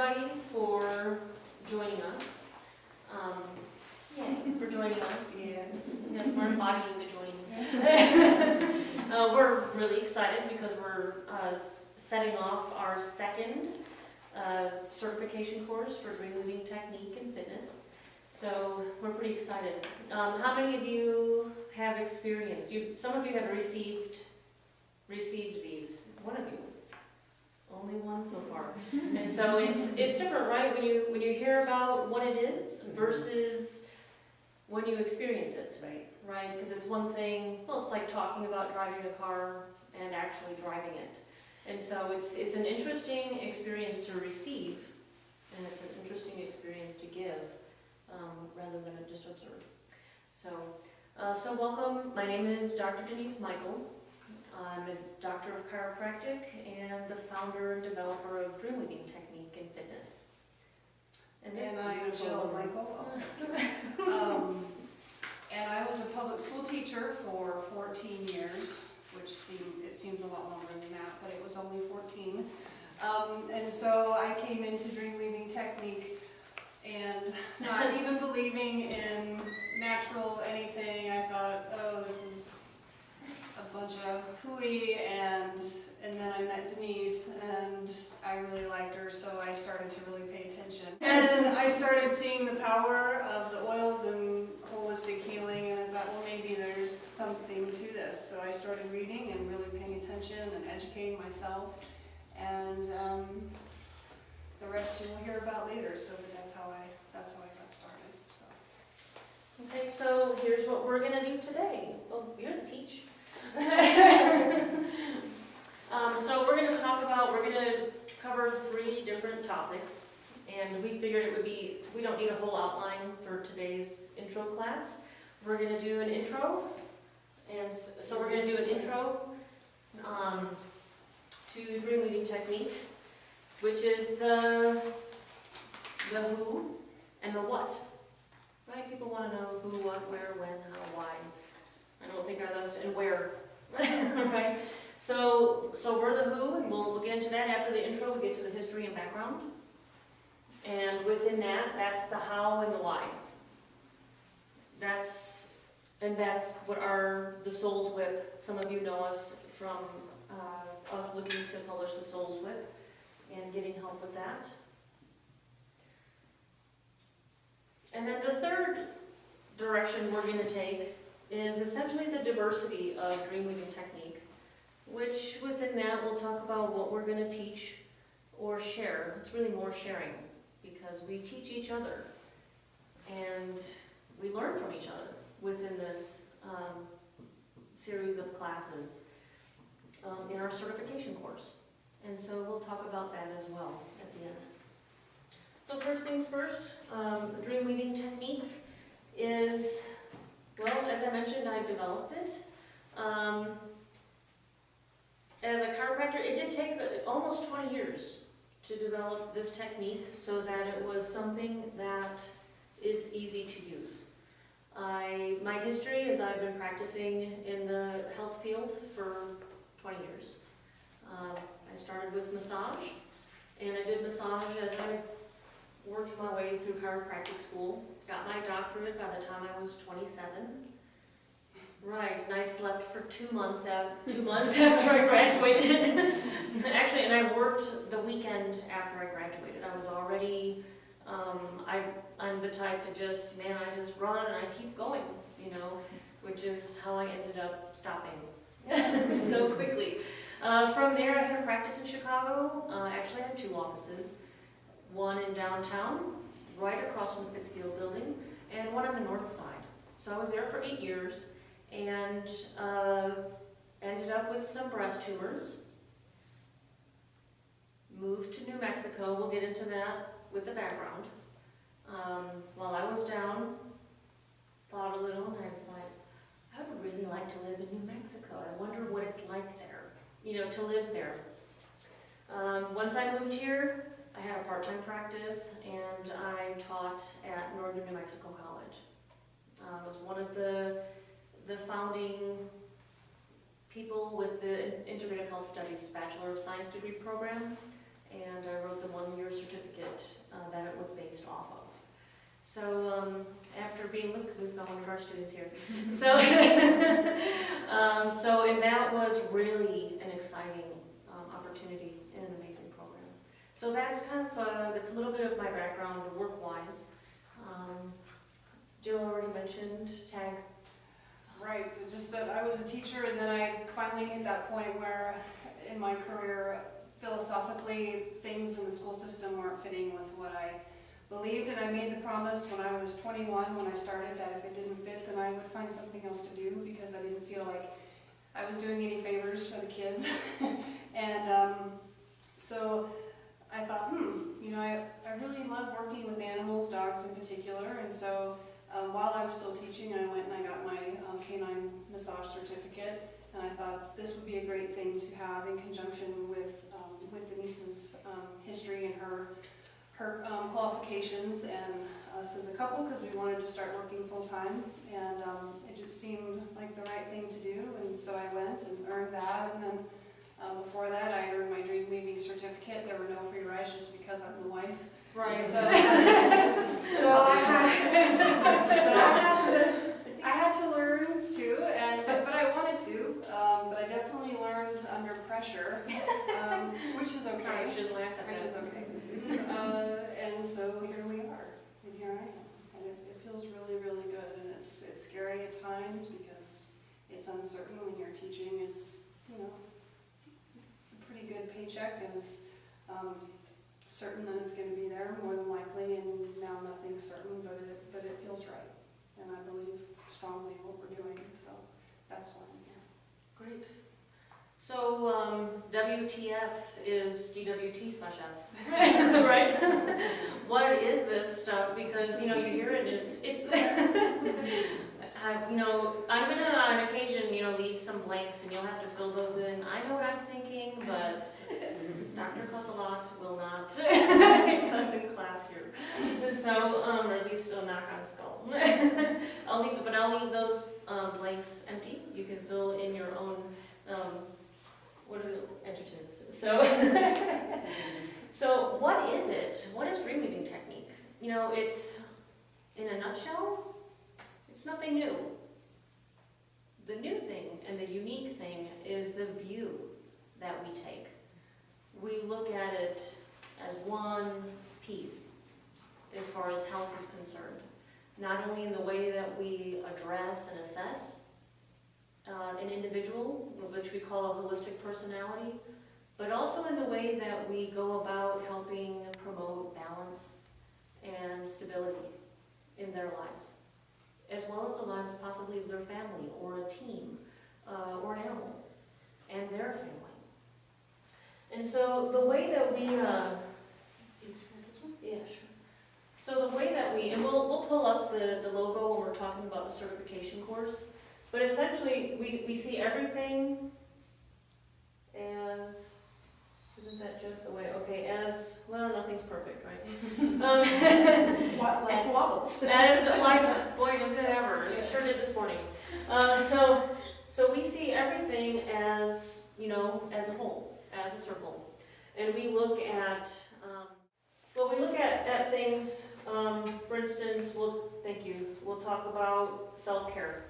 everybody for joining us. Yay, for joining us. Yes. Yes, we're embodying the join. We're really excited because we're setting off our second certification course for DreamWeaving Technique and Fitness. So we're pretty excited. How many of you have experienced? Some of you have received these. One of you. Only one so far. And so it's different, right? When you hear about what it is versus when you experience it. Right? Because it's one thing, well, it's like talking about driving a car and actually driving it. And so it's an interesting experience to receive, and it's an interesting experience to give, rather than just observe. So welcome. My name is Dr. Denise MIchel. I'm a doctor of chiropractic and the founder and developer of DreamWeaving Technique and Fitness. And I'm Jill MIchel. And I was a public school teacher for 14 years, which seems a lot longer than that, but it was only 14. And so I came into DreamWeaving Technique and not even believing in natural anything. I thought, oh, this is a bunch of hooey, and then I met Denise and I really liked her, so I started to really pay attention. And I started seeing the power of the oils and holistic healing, and I thought, well, maybe there's something to this. So I started reading and really paying attention and educating myself, and the rest you will hear about later. So that's how I got started. Okay, so here's what we're going to do today. Oh, you're going to teach. So we're going to cover 3 different topics, and we figured it would be, we don't need a whole outline for today's intro class. We're going to do an intro, and so we're going to do an intro to DreamWeaving Technique, which is the who and the what. Right? People want to know who, what, where, when, how, why. I don't think I left, and where. Right? So we're the who, and we'll get into that after the intro. We get to the history and background. And within that's the how and the why. That's what the Soul's Whip. Some of you know us from us looking to publish the Soul's Whip and getting help with that. And then the third direction we're going to take is essentially the diversity of DreamWeaving Technique, which within that we'll talk about what we're going to teach or share. It's really more sharing, because we teach each other and we learn from each other within this series of classes in our certification course. And so we'll talk about that as well at the end. So first things first, DreamWeaving Technique is, well, as I mentioned, I developed it. As a chiropractor, it did take almost 20 years to develop this technique so that it was something that is easy to use. My history is I've been practicing in the health field for 20 years. I started with massage, and I did massage as I worked my way through chiropractic school. Got my doctorate by the time I was 27. Right, and I slept for 2 months after I graduated. Actually, and I worked the weekend after I graduated. I was already, I'm the type to I just run and I keep going, which is how I ended up stopping so quickly. From there, I had a practice in Chicago. Actually, I had 2 offices. One in downtown, right across from the Pittsfield building, and one on the north side. So I was there for 8 years and ended up with some breast tumors. Moved to New Mexico. We'll get into that with the background. While I was down, thought a little, and I was like, I would really like to live in New Mexico. I wonder what it's like there, to live there. Once I moved here, I had a part-time practice, and I taught at Northern New Mexico College. I was one of the founding people with the Integrative Health Studies Bachelor of Science degree program, and I wrote the 1-year certificate So after being, look, we've got one of our students here. So, and that was really an exciting opportunity and an amazing program. So that's kind of, that's a little bit of my background work-wise. Jill already mentioned TAG. Right, just that I was a teacher and then I finally hit that point where in my career, philosophically, things in the school system weren't fitting with what I believed, and I made the promise when I was 21 when I started that if it didn't fit then I would find something else to do because I didn't feel like I was doing any favors for the kids. And so I thought, you know, I really love working with animals, dogs in particular, and so while I was still teaching I went and I got my canine massage certificate, and I thought this would be a great thing to have in conjunction with Denise's history and her qualifications and us as a couple, because we wanted to start working full-time, and it just seemed like the right thing to do, and so I went and earned that, and then before that I earned my DreamWeaving certificate. There were no free rides just because I'm the wife. Right. So I had to learn too, but I wanted to, but I definitely learned under pressure, which is okay. Sorry, I shouldn't laugh at Which that. is okay. And so here we are, and here I am, and it feels really, really good, and it's scary at times because it's uncertain when you're teaching. It's, you know, it's a pretty good paycheck, and it's certain that it's going to be there more than likely, and now nothing's certain, but it feels right, and I believe strongly in what we're doing, so that's why I'm here. Great. So WTF is DWT/F, right? What is this stuff? Because, you know, you hear it and it's you know, I'm gonna on occasion, you know, leave some blanks and you'll have to fill those in. I know what I'm thinking, but Dr. Cussalot will not cuss in class here. So, or at least I'll knock on skull. I'll leave those blanks empty. You can fill in your own what are the adjectives? So, so what is it? What is DreamWeaving Technique? You know, it's, in a nutshell, it's nothing new. The new thing and the unique thing is the view that we take. We look at it as one piece as far as health is concerned. Not only in the way that we address and assess an individual, which we call a holistic personality, but also in the way that we go about helping promote balance and stability in their lives, as well as the lives possibly of their family or a team or an animal and their family. And so the way that we, let's see, this one? Yeah, sure. So the way that we, and we'll pull up the logo when we're talking about the certification course, but essentially we see everything as, isn't that just the way, okay, as, well, nothing's perfect, right? What, like wobbles? As life, boy, does it ever, it sure did this morning. So we see everything as, you know, as a whole, as a circle. And we look at, things, for instance, we'll talk about self-care.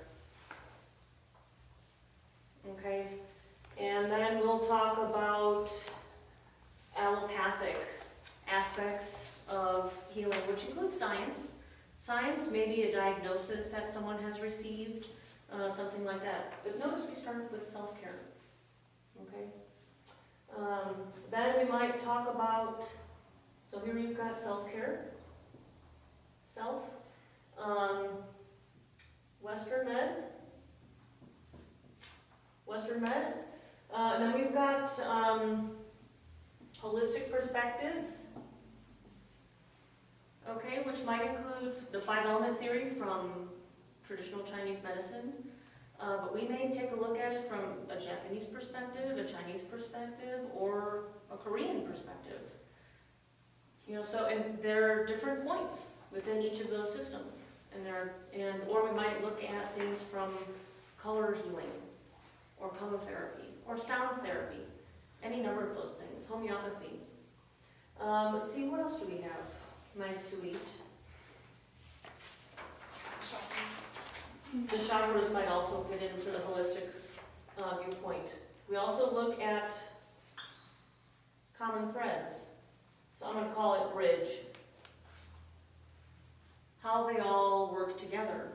Okay, and then we'll talk about allopathic aspects of healing, which includes science. Science may be a diagnosis that someone has received, something like that. But notice we started with self-care. Okay. Then we might talk about, so here you've got self-care, self, Western Med, and then we've got holistic perspectives, okay, which might include the 5-element theory from traditional Chinese medicine, but we may take a look at it from a Japanese perspective, a Chinese perspective, or a Korean perspective. You know, so, and there are different points within each of those systems, or we might look at things from color healing, or color therapy, or sound therapy, any number of those things, homeopathy. Let's see, what else do we have? My sweet. The chakras might also fit into the holistic viewpoint. We also look at common threads. So I'm going to call it bridge. How they all work together.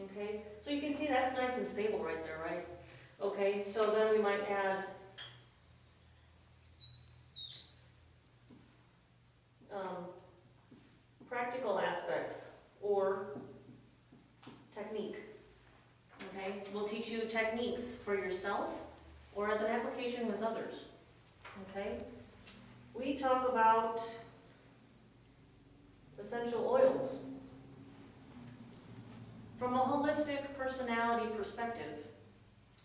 Okay, so you can see that's nice and stable right there, right? Okay, so then we might add practical aspects or technique. Okay, we'll teach you techniques for yourself or as an application with others. Okay, we talk about essential oils from a holistic personality perspective,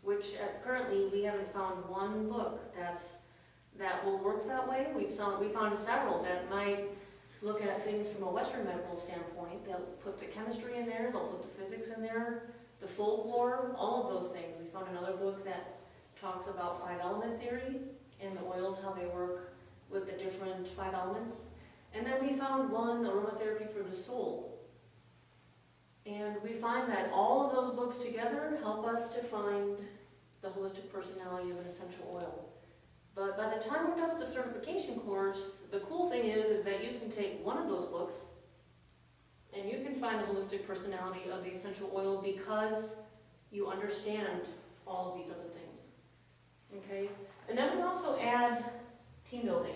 which currently we haven't found one book that will work that way. We found several that might look at things from a Western medical standpoint. They'll put the chemistry in there, they'll put the physics in there, the folklore, all of those things. We found another book that talks about 5-element theory and the oils, how they work with the different 5 elements. And then we found one, aromatherapy for the soul. And we find that all of those books together help us to find the holistic personality of an essential oil. But by the time we're done with the certification course, the cool thing is that you can take one of those books and you can find the holistic personality of the essential oil because you understand all of these other things. Okay? And then we also add team building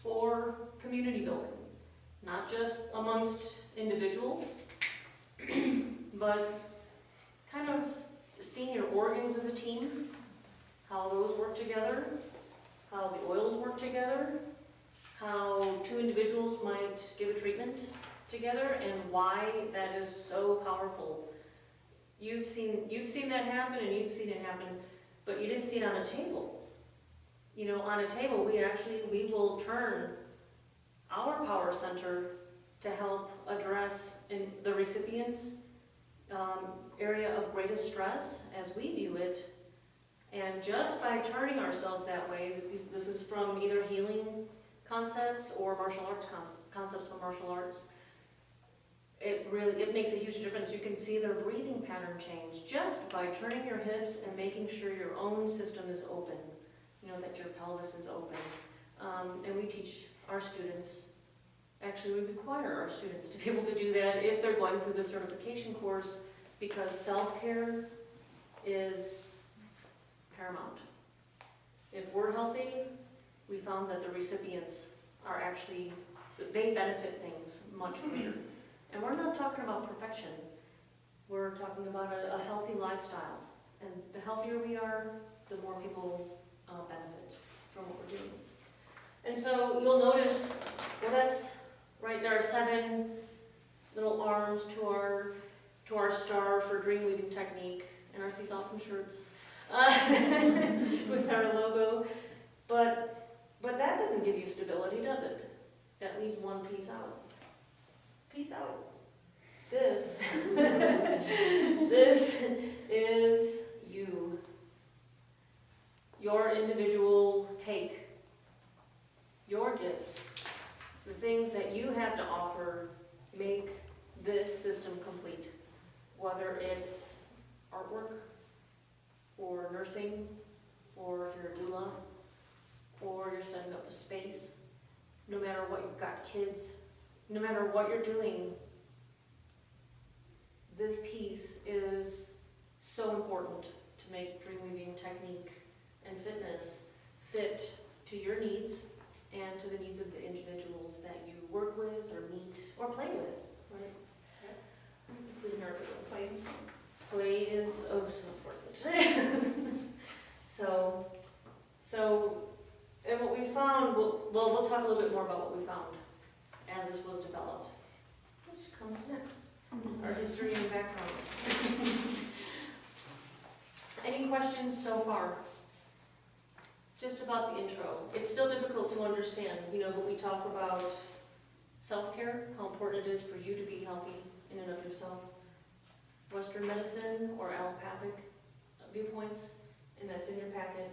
or community building. Not just amongst individuals, but kind of seeing your organs as a team, how those work together, how the oils work together, how 2 individuals might give a treatment together, and why that is so powerful. You've seen that happen, and you've seen it happen, but you didn't see it on a table. You know, on a table, we will turn our power center to help address in the recipient's area of greatest stress as we view it. And just by turning ourselves that way, this is from either healing concepts or martial arts concepts from martial arts, it makes a huge difference. You can see their breathing pattern change just by turning your hips and making sure your own system is open, you know, that your pelvis is open. And we teach our students, actually we require our students to be able to do that if they're going through the certification course, because self-care is paramount. If we're healthy, we found that the recipients are actually, they benefit things much greater. And we're not talking about perfection. We're talking about a healthy lifestyle. And the healthier we are, the more people benefit from what we're doing. And so you'll notice, well, that's right, there are 7 little arms to our star for DreamWeaving Technique. And aren't these awesome shirts with our logo? But that doesn't give you stability, does it? That leaves one piece out. Peace out. This is you. Your individual take. Your gifts. The things that you have to offer make this system complete. Whether it's artwork, or nursing, or if you're a doula, or you're setting up a space, no matter what, you've got kids, no matter what you're doing, this piece is so important to make DreamWeaving Technique and fitness fit to your needs and to the needs of the individuals that you work with or meet or play with, right? Including our play. Play is oh so important. So, and what we found, we'll talk a little bit more about what we found as this was developed. Which comes next? Our history and background. Any questions so far? Just about the intro. It's still difficult to understand, but we talk about self-care, how important it is for you to be healthy in and of yourself. Western medicine or allopathic viewpoints, and that's in your packet.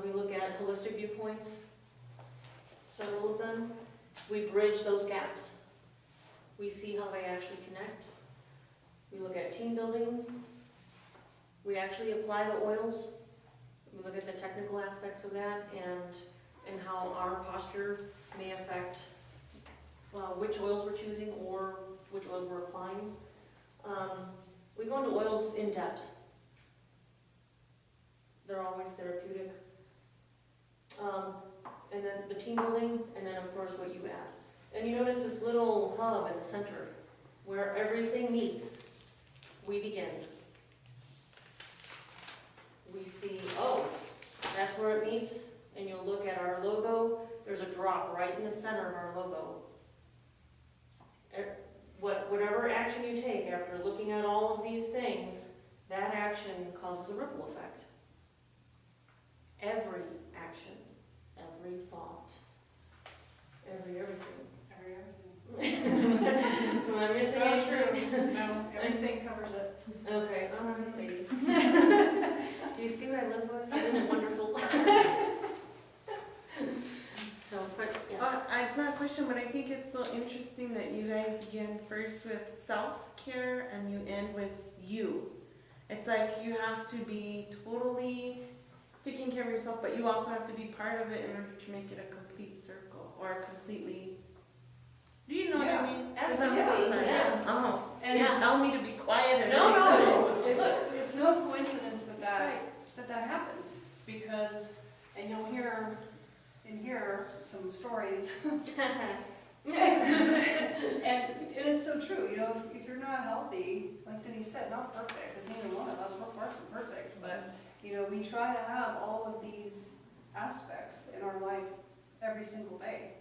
We look at holistic viewpoints, several of them. We bridge those gaps. We see how they actually connect. We look at team building. We actually apply the oils. We look at the technical aspects of that and how our posture may affect which oils we're choosing or which oils we're applying. We go into oils in depth. They're always therapeutic. And then the team building, and then of course what you add. And you notice this little hub in the center where everything meets. We begin. We see, oh, that's where it meets, and you'll look at our logo. There's a drop right in the center of our logo. Whatever action you take after looking at all of these things, that action causes a ripple effect. Every action, every thought, everything. Am I missing So anything? true. No, everything covers it. Okay, all right, lady. Do you see what I live with? Isn't it wonderful? So, but yes. It's not a question, but I think it's so interesting that you guys begin first with self-care and you end with you. It's like you have to be totally taking care of yourself, but you also have to be part of it in order to make it a complete circle or a completely. Do you know what I mean? Absolutely, Yeah. Oh, and Yeah. tell me to be quiet. And No. It's no coincidence that happens, because, and you'll hear some stories, and it's so true, you know, if you're not healthy, like Denise said, not perfect, because neither one of us, we're far from perfect, but, you know, we try to have all of these aspects in our life every single day,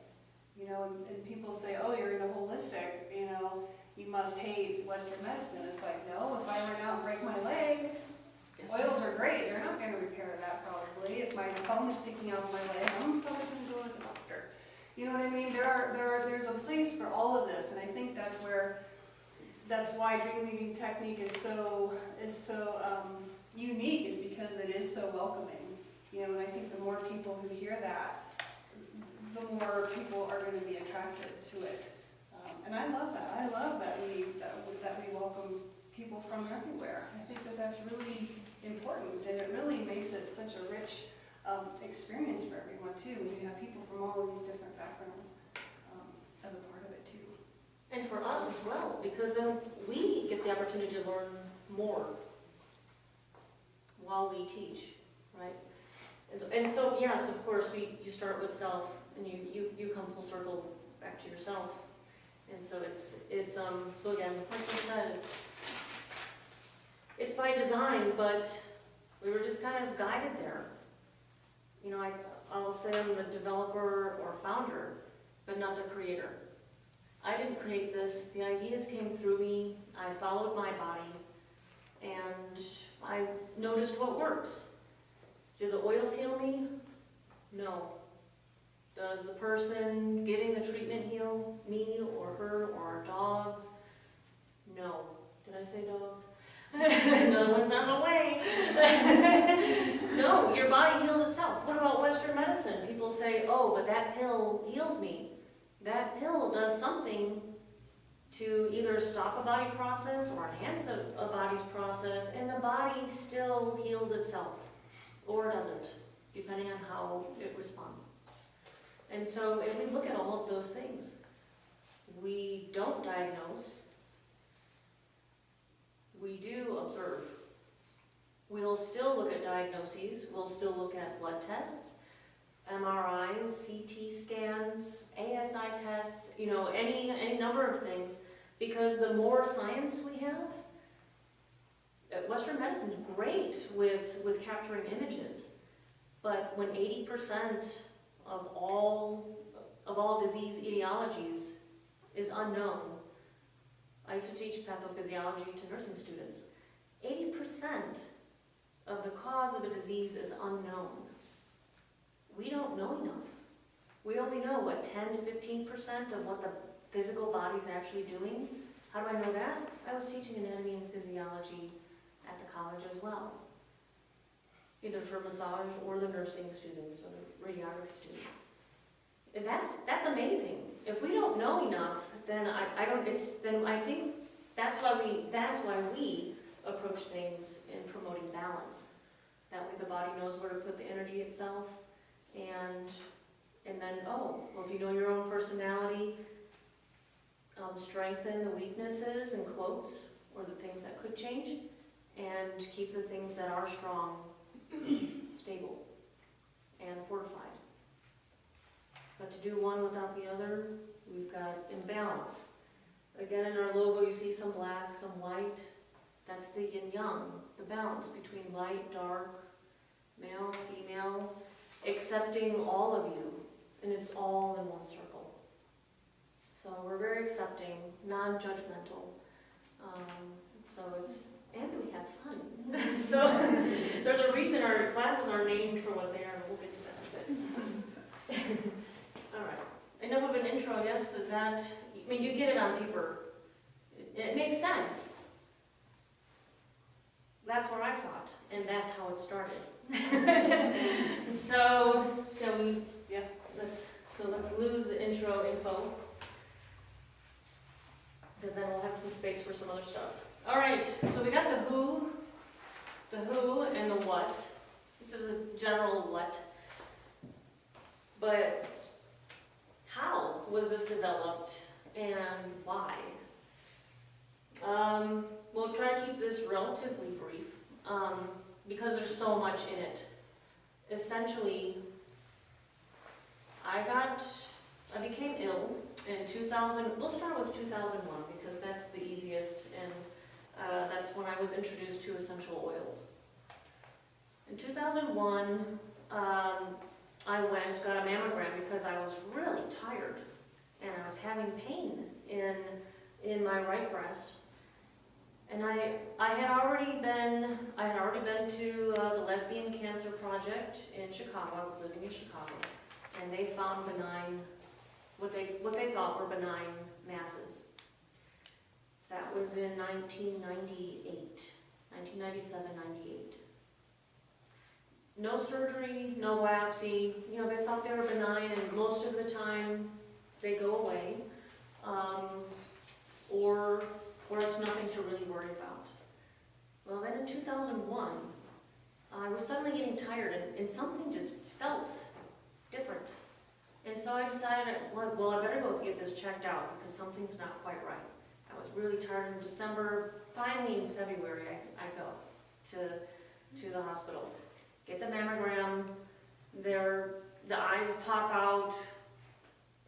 you know, and people say, oh, you're in a holistic, you know, you must hate Western medicine. It's like, no, if I run out and break my leg, oils are great, they're not going to repair that probably. If my bone is sticking out of my leg, I'm probably going to go to the doctor. You know what I mean? There's a place for all of this, and I think that's why DreamWeaving Technique is so unique, is because it is so welcoming. You know, and I think the more people who hear that, the more people are going to be attracted to it. And I love that. I love that we welcome people from everywhere. I think that's really important, and it really makes it such a rich experience for everyone too, when you have people from all of these different backgrounds as a part of it too. And for us as well, because then we get the opportunity to learn more while we teach, right? And so yes, of course, you start with self, and you come full circle back to yourself. And so so again, like I said, it's by design, but we were just kind of guided there. You know, I'll say I'm the developer or founder, but not the creator. I didn't create this. The ideas came through me. I followed my body, and I noticed what works. Do the oils heal me? No. Does the person getting the treatment heal me or her or our dogs? No. Did I say dogs? Another one's on the way. No, your body heals itself. What about Western medicine? People say, oh, but that pill heals me. That pill does something to either stop a body process or enhance a body's process, and the body still heals itself, or doesn't, depending on how it responds. And so if we look at all of those things, we don't diagnose, we do observe. We'll still look at diagnoses, we'll still look at blood tests, MRIs, CT scans, ASI tests, you know, any number of things, because the more science we have, Western medicine's great with capturing images, but when 80% of all disease etiologies is unknown. I used to teach pathophysiology to nursing students. 80% of the cause of a disease is unknown. We don't know enough. We only know, 10 to 15% of what the physical body's actually doing. How do I know that? I was teaching anatomy and physiology at the college as well, either for massage or the nursing students or the radiography students. And that's amazing. If we don't know enough then I don't, then I think that's why we approach things in promoting balance. That way the body knows where to put the energy itself, and then, oh, well, if you know your own personality, strengthen the weaknesses and quotes, or the things that could change, and keep the things that are strong stable and fortified. But to do one without the other, we've got imbalance. Again, in our logo, you see some black, some white. That's the yin-yang, the balance between light, dark, male, female, accepting all of you, and it's all in one circle. So we're very accepting, non-judgmental. And we have fun. So there's a reason our classes are named for what they are, and we'll get to that in a bit. All right, enough of an intro, yes? Is that, I mean, you get it on paper. It makes sense. That's what I thought, and that's how it started. So let's lose the intro info, because then we'll have some space for some other stuff. All right, so we got the who and the what. This is a general what. But how was this developed and why? We'll try to keep this relatively brief because there's so much in it. Essentially, I became ill in 2000. We'll start with 2001 because that's the easiest, and that's when I was introduced to essential oils. In 2001, I got a mammogram because I was really tired and I was having pain in my right breast. And I had already been to the Lesbian Cancer Project in Chicago. I was living in Chicago, and they found benign, what they thought were benign masses. That was in 1998, 1997, 98. No surgery, no biopsy. You know, they thought they were benign, and most of the time they go away, or it's nothing to really worry about. Well, then in 2001, I was suddenly getting tired, and something just felt different. And so I decided, well, I better go get this checked out because something's not quite right. I was really tired in December. Finally, in February, I go to the hospital. Get the mammogram. The eyes pop out.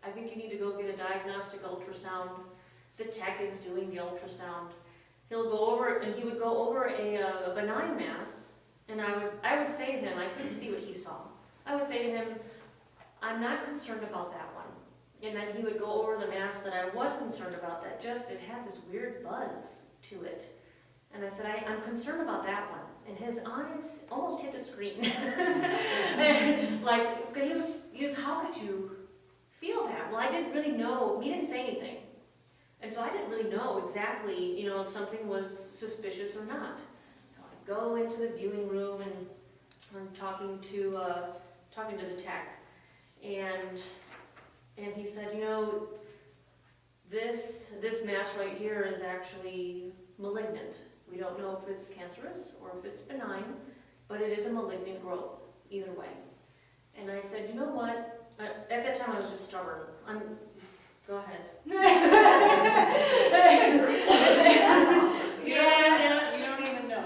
I think you need to go get a diagnostic ultrasound. The tech is doing the ultrasound. He would go over a benign mass, and I would say to him, I couldn't see what he saw. I would say to him, I'm not concerned about that one. And then he would go over the mass that I was concerned about, that it had this weird buzz to it. And I said, I'm concerned about that one. And his eyes almost hit the screen. And like, he was, how could you feel that? Well, I didn't really know. He didn't say anything. And so I didn't really know exactly, if something was suspicious or not. So I go into the viewing room, and I'm talking to the tech. And he said, this mass right here is actually malignant. We don't know if it's cancerous or if it's benign, but it is a malignant growth, either way. And I said, you know what? At that time I was just stubborn. Go ahead. Yeah, You don't even know.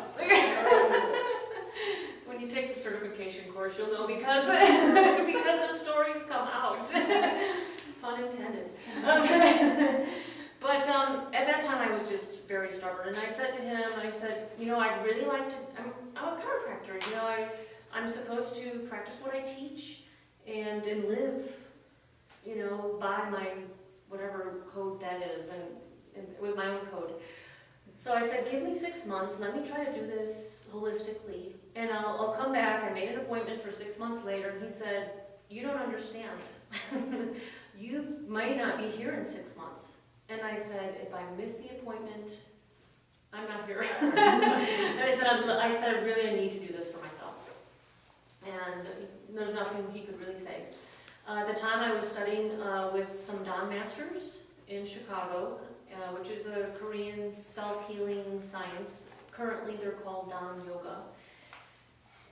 When you take the certification course, you'll know because the stories come out. Pun intended. But at that time I was just very stubborn, and I said to him, I'd really like to, I'm a chiropractor, I'm supposed to practice what I teach and live, by my whatever code that is, and it was my own code. So I said, give me 6 months, let me try to do this holistically, and I'll come back. I made an appointment for 6 months later, and he said, you don't understand. You may not be here in 6 months. And I said, if I miss the appointment, I'm not here. And I said, really, I need to do this for myself. And there's nothing he could really say. At the time, I was studying with some Don masters in Chicago, which is a Korean self-healing science. Currently they're called Dam Yoga.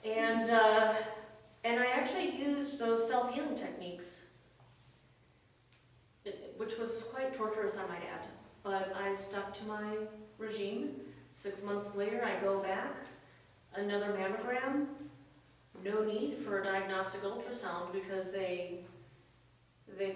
And I actually used those self-healing techniques, which was quite torturous, I might add. But I stuck to my regime. 6 months later, I go back, another mammogram, no need for a diagnostic ultrasound because they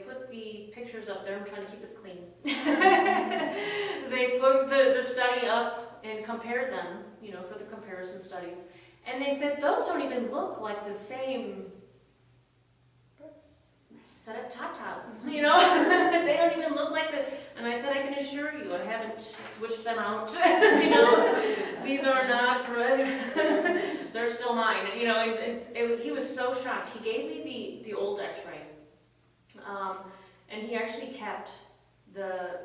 put the pictures up there. I'm trying to keep this clean. They put the study up and compared them, for the comparison studies. And they said, those don't even look like the same set of tatas, They don't even look like the, and I said, I can assure you, I haven't switched them out, these are not correct, they're still mine, he was so shocked. He gave me the old x-ray, and he actually kept the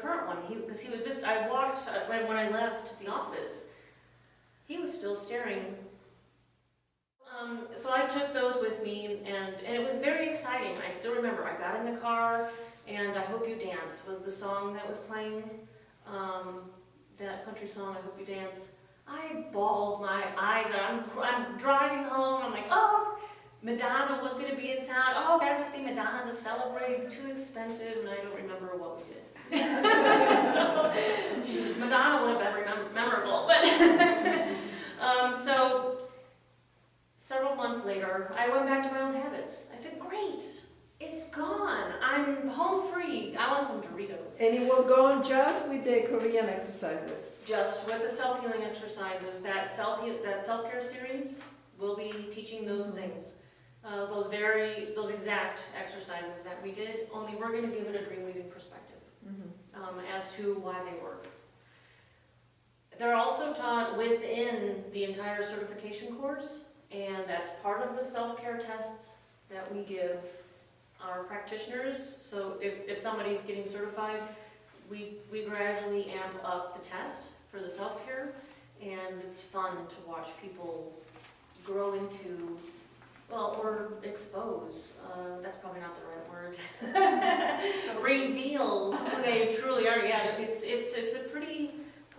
current one, because he was just, I walked, when I left the office, he was still staring. So I took those with me, and it was very exciting. I still remember, I got in the car, and I Hope You Dance was the song that was playing, that country song, I Hope You Dance. I bawled my eyes out. I'm driving home, I'm like, oh, Madonna was going to be in town. Oh, gotta go see Madonna to celebrate, too expensive, and I don't remember what we did. So, Madonna would have been memorable, but, so, several months later, I went back to my old habits. I said, great, it's gone. I'm home free. I want some Doritos. And it was gone just with the Korean exercises? Just with the self-healing exercises. That self-care series will be teaching those things. Those exact exercises that we did, only we're going to give it a DreamWeaving perspective as to why they work. They're also taught within the entire certification course, and that's part of the self-care tests that we give our practitioners. So if somebody's getting certified, we gradually amp up the test for the self-care, and it's fun to watch people grow into, or expose, that's probably not the right word, reveal who they truly are. Yeah, it's a pretty...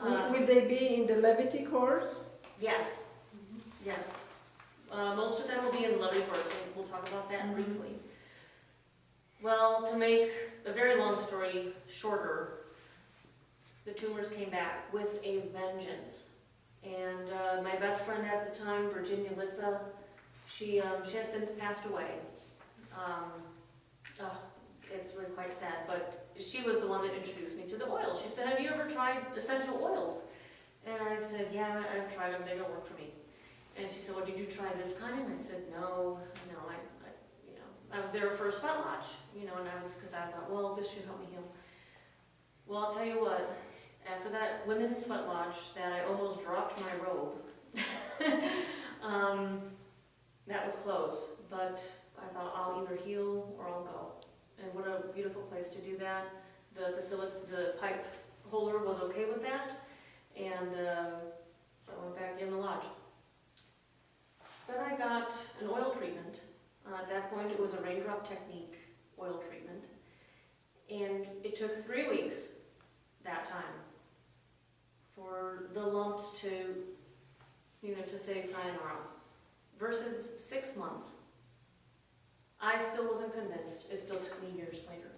Will they be in the Levity course? Yes, yes. Most of them will be in the Levity course, and we'll talk about that briefly. Well, to make a very long story shorter, the tumors came back with a vengeance. And my best friend at the time, Virginia Litza, she has since passed away. It's really quite sad, but she was the one that introduced me to the oils. She said, have you ever tried essential oils? And I said, yeah, I've tried them, they don't work for me. And she said, well, did you try this kind? And I said, no, I was there for a sweat lodge, and because I thought, well, this should help me heal. Well, I'll tell you what, after that women's sweat lodge that I almost dropped my robe, that was close, but I thought I'll either heal or I'll go. And what a beautiful place to do that. The pipe holder was okay with that, and so I went back in the lodge. Then I got an oil treatment. At that point, it was a raindrop technique oil treatment, and it took 3 weeks that time for the lumps to say sayonara, versus 6 months. I still wasn't convinced. It still took me years later.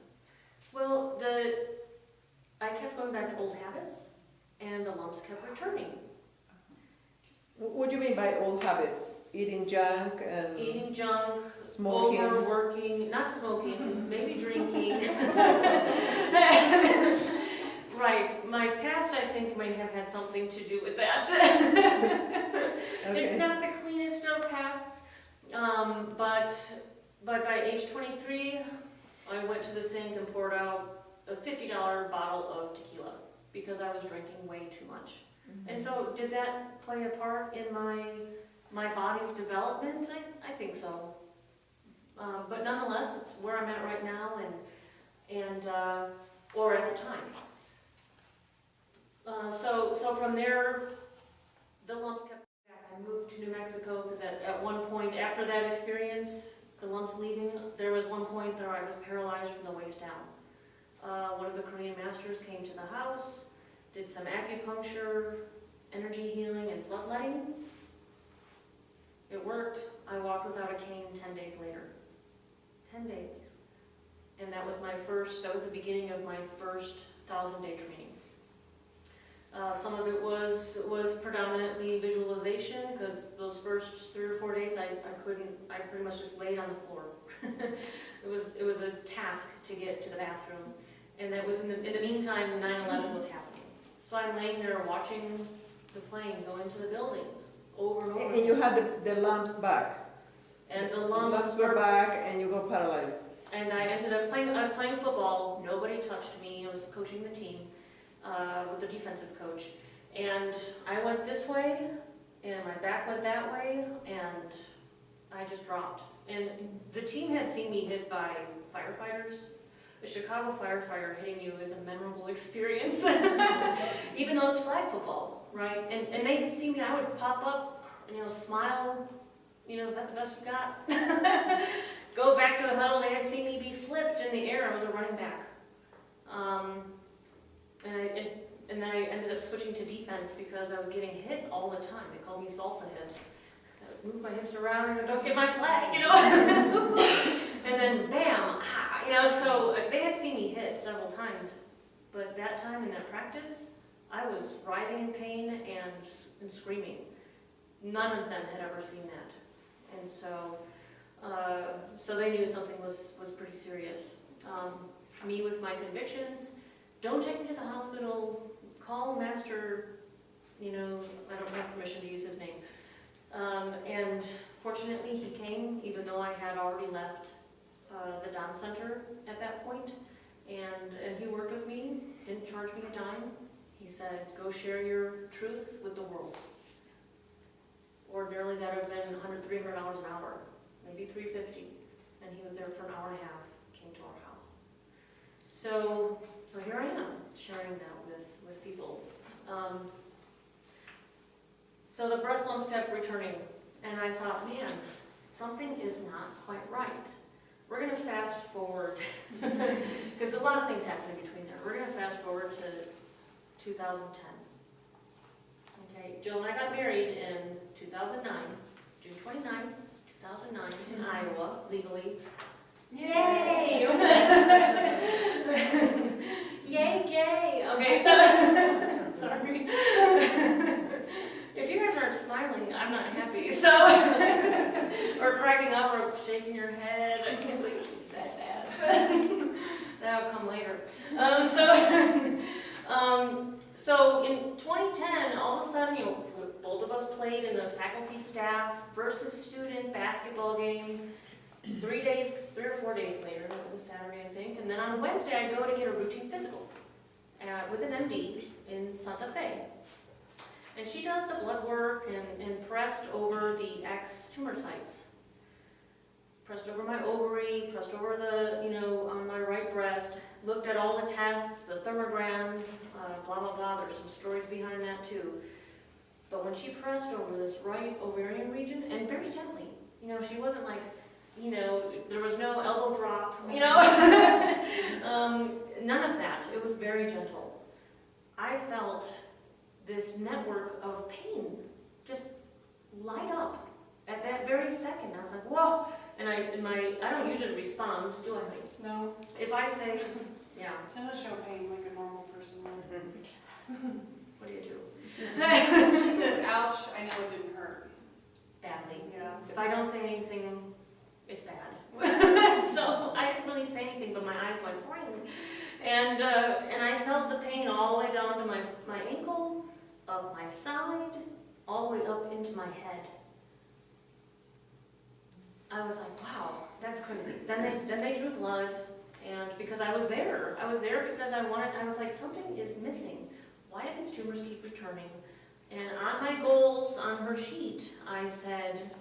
Well, I kept going back to old habits, and the lumps kept returning. What do you mean by old habits? Eating junk and... Eating junk, smoking. overworking, not smoking, maybe drinking. Right, my past I think may have had something to do with that. Okay. It's not the cleanest of pasts, but by age 23, I went to the sink and poured out a $50 bottle of tequila because I was drinking way too much. And so did that play a part in my body's development? I think so. But nonetheless, it's where I'm at right now, or at the time. So from there, the lumps kept back. I moved to New Mexico because at one point after that experience, the lumps leaving, there was one point where I was paralyzed from the waist down. One of the Korean masters came to the house, did some acupuncture, energy healing, and bloodletting. It worked. I walked without a cane 10 days later. 10 days. And that was the beginning of my first 1,000-day training. Some of it was predominantly visualization, because those first 3 or 4 days I pretty much just laid on the floor. It was a task to get to the bathroom. And that was in the meantime, 9/11 was happening. So I'm laying there watching the plane go into the buildings over and over. And you had the lumps back. And the The lumps lumps were back and you got paralyzed. And I ended up I was playing football, nobody touched me, I was coaching the team with the defensive coach. And I went this way, and my back went that way, and I just dropped. And the team had seen me hit by firefighters. A Chicago firefighter hitting you is a memorable experience, even though it's flag football, right? And they had seen me, I would pop up and, smile, is that the best you got? Go back to the huddle, they had seen me be flipped in the air, I was a running back. And then I ended up switching to defense because I was getting hit all the time. They called me salsa hips. I would move my hips around and don't get my flag, And then bam, so they had seen me hit several times. But that time in that practice, I was writhing in pain and screaming. None of them had ever seen that. And so they knew something was pretty serious. Me with my convictions, don't take me to the hospital, call Master, I don't have permission to use his name. And fortunately he came, even though I had already left the Don Center at that point. And he worked with me, didn't charge me a dime. He said, go share your truth with the world. Ordinarily that would have been $100, $300 an hour, maybe $350. And he was there for an hour and a half, came to our house. So here I am, sharing that with people. So the breast lumps kept returning, and I thought, man, something is not quite right. We're going to fast forward, because a lot of things happened in between there. We're going to fast forward to 2010. Okay, Jill and I got married in 2009, June 29th, 2009, in Iowa, legally. Yay! Yay, gay! Okay, so, sorry. If you guys aren't smiling, I'm not happy, so, or cracking up or shaking your head, I can't believe she said that. That'll come later. So in 2010, all of a sudden, both of us played in the faculty staff versus student basketball game. 3 or 4 days later, it was a Saturday, I think, and then on Wednesday I go to get a routine physical with an MD in Santa Fe. And she does the blood work and pressed over the tumor sites. Pressed over my ovary, pressed over on my right breast, looked at all the tests, the thermograms, blah, blah, blah. There's some stories behind that too. But when she pressed over this right ovarian region, and very gently, she wasn't like, there was no elbow drop, none of that. It was very gentle. I felt this network of pain just light up at that very second. I was like, whoa. And I don't usually respond, do I? No. If I say, yeah. It doesn't show pain like a normal person would. What do you do? She says, ouch, I know it didn't hurt. Badly. Yeah. If I don't say anything, it's bad. So I didn't really say anything, but my eyes went boing. And I felt the pain all the way down to my ankle, up my side, all the way up into my head. I was like, wow, that's crazy. Then they drew blood, and because I was there because I was like, something is missing. Why did these tumors keep returning? And on my goals on her sheet, I said,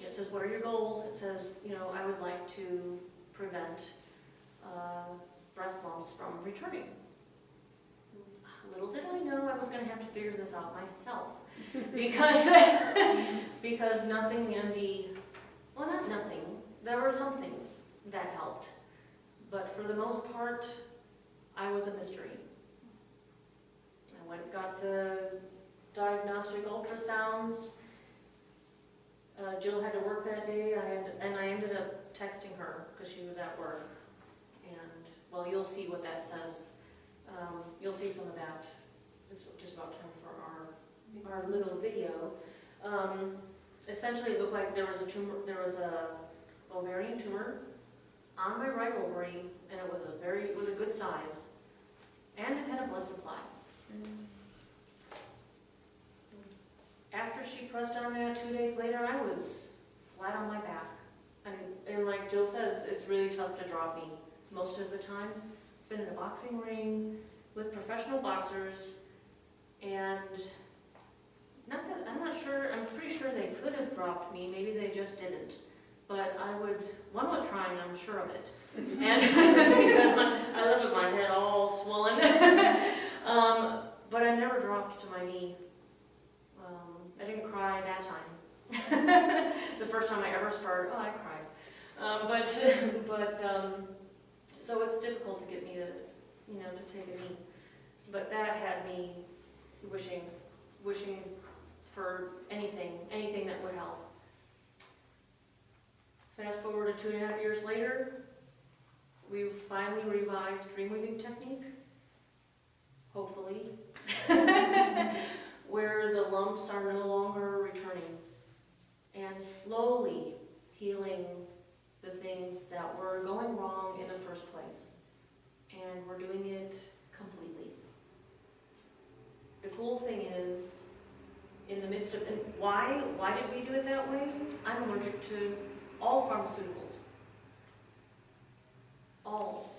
it says, what are your goals? It says, I would like to prevent breast lumps from returning. Little did I know I was going to have to figure this out myself, because nothing the MD, well, not nothing, there were some things that helped, but for the most part, I was a mystery. I went and got the diagnostic ultrasounds. Jill had to work that day, and I ended up texting her because she was at work. And, well, you'll see what that says. You'll see some of that. It's just about time for our little video. Essentially, it looked like there was a tumor. There was a ovarian tumor on my right ovary, and it was a good size, and it had a blood supply. After she pressed on that 2 days later, I was flat on my back. And like Jill says, it's really tough to drop me most of the time. Been in a boxing ring with professional boxers, and I'm not sure, I'm pretty sure they could have dropped me, maybe they just didn't. But one was trying, I'm sure of it. And because I live with my head all swollen. But I never dropped to my knee. I didn't cry that time. The first time I ever started, I cried. So it's difficult to get me to take a knee. But that had me wishing for anything that would help. Fast forward to 2.5 years later, we've finally revised DreamWeaving Technique, hopefully, where the lumps are no longer returning, and slowly healing the things that were going wrong in the first place. And we're doing it completely. The cool thing is, in the midst of, and why did we do it that way? I'm allergic to all pharmaceuticals. All.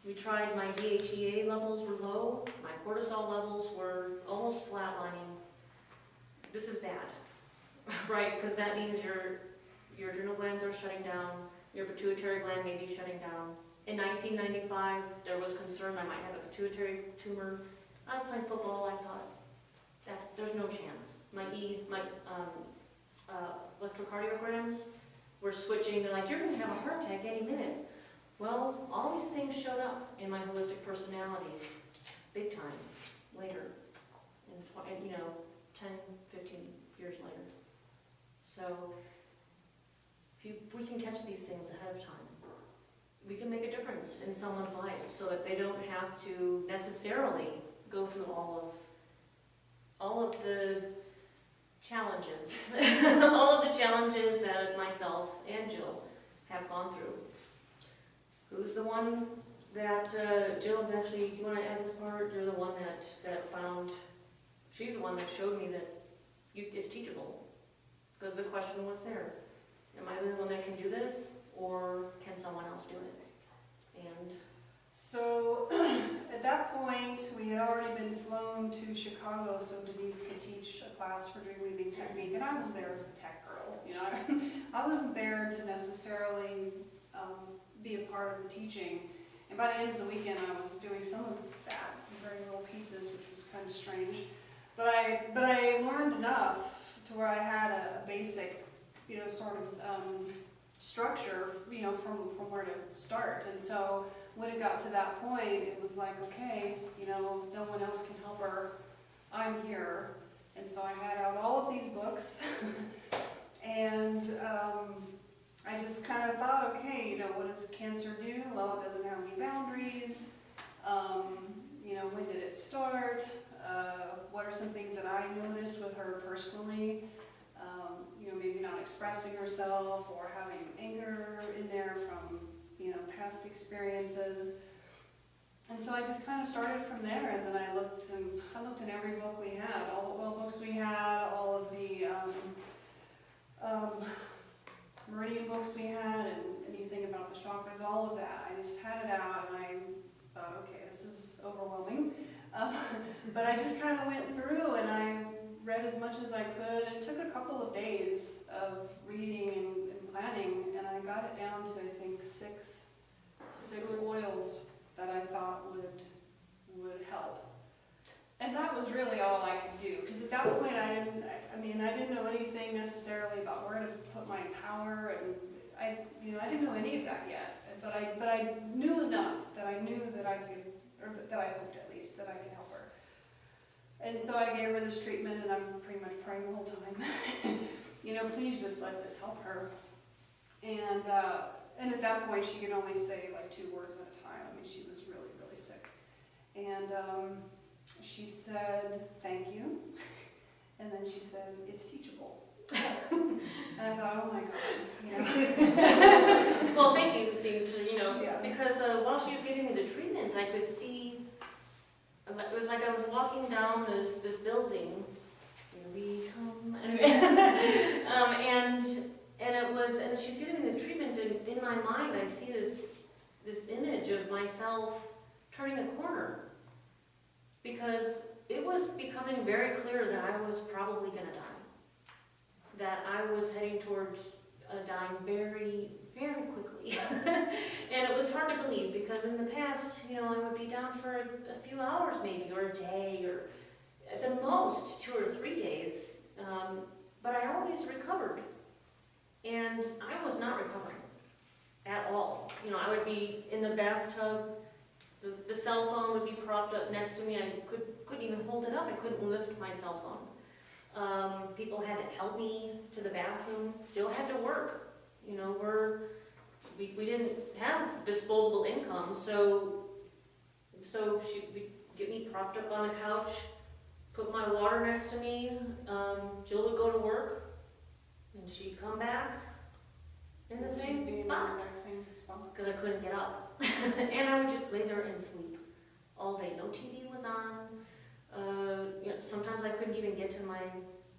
We tried, my DHEA levels were low, my cortisol levels were almost flatlining. This is bad, right? Because that means your adrenal glands are shutting down, your pituitary gland may be shutting down. In 1995, there was concern I might have a pituitary tumor. I was playing football, I thought, there's no chance. My electrocardiograms were switching, they're like, you're gonna have a heart attack any minute. Well, all these things showed up in my holistic personality, big time, later, in 10, 15 years later. So, if we can catch these things ahead of time, we can make a difference in someone's life so that they don't have to necessarily go through all of the challenges, all of the challenges that myself and Jill have gone through. Who's the one that, Jill's actually, do you want to add this part? You're the one that found, she's the one that showed me that it's teachable. Because the question was there. Am I the one that can do this, or can someone else do it? And so at that point, we had already been flown to Chicago so Denise could teach a class for DreamWeaving Technique, and I was there as the tech girl. I wasn't there to necessarily be a part of the teaching. And by the end of the weekend, I was doing some of that in very little pieces, which was kind of strange. But I learned enough to where I had a basic, sort of structure, from where to start. And so when it got to that point, it was like, okay, no one else can help her. I'm here. And so I had out all of these books, and I just kind of thought, okay, what does cancer do? Well, it doesn't have any boundaries. When did it start? What are some things that I noticed with her personally? Maybe not expressing herself or having anger in there from, past experiences. And so I just kind of started from there, and then I looked in every book we had, all the oil books we had, all of the meridian books we had, and anything about the chakras, all of that. I just had it out, and I thought, okay, this is overwhelming. But I just kind of went through, and I read as much as I could. It took a couple of days of reading and planning, and I got it down to, I think, six oils that I thought would help. And that was really all I could do, because at that point I didn't know anything necessarily about where to put my power, and I didn't know any of that yet. But I knew enough that I knew that I could, or that I hoped at least that I could help her. And so I gave her this treatment, and I'm pretty much praying the whole time. You know, please just let this help her. And at that point, she could only say like 2 words at a time. I mean, she was really, really sick. And she said, "Thank you." And then she said, "It's teachable." And I thought, oh my God, you know. Well, thank you, Steve, you know, Yeah. because while she was giving me the treatment, I could see, it was like I was walking down this building, here we come, and it was, and she's giving me the treatment, and in my mind I see this image of myself turning a corner, because it was becoming very clear that I was probably gonna die, that I was heading towards dying very, very quickly. And it was hard to believe, because in the past, you know, I would be down for a few hours maybe, or a day, or at the most 2 or 3 days, but I always recovered. And I was not recovering at all. You know, I would be in the bathtub, the cell phone would be propped up next to me, I couldn't even hold it up, I couldn't lift my cell phone. People had to help me to the bathroom. Jill had to work. You know, we didn't have disposable income, so she would get me propped up on the couch, put my water next to me. Jill would go to work, and she'd come back in the same spot, because I couldn't get up. And I would just lay there and sleep all day. No TV was on. You know, sometimes I couldn't even get to my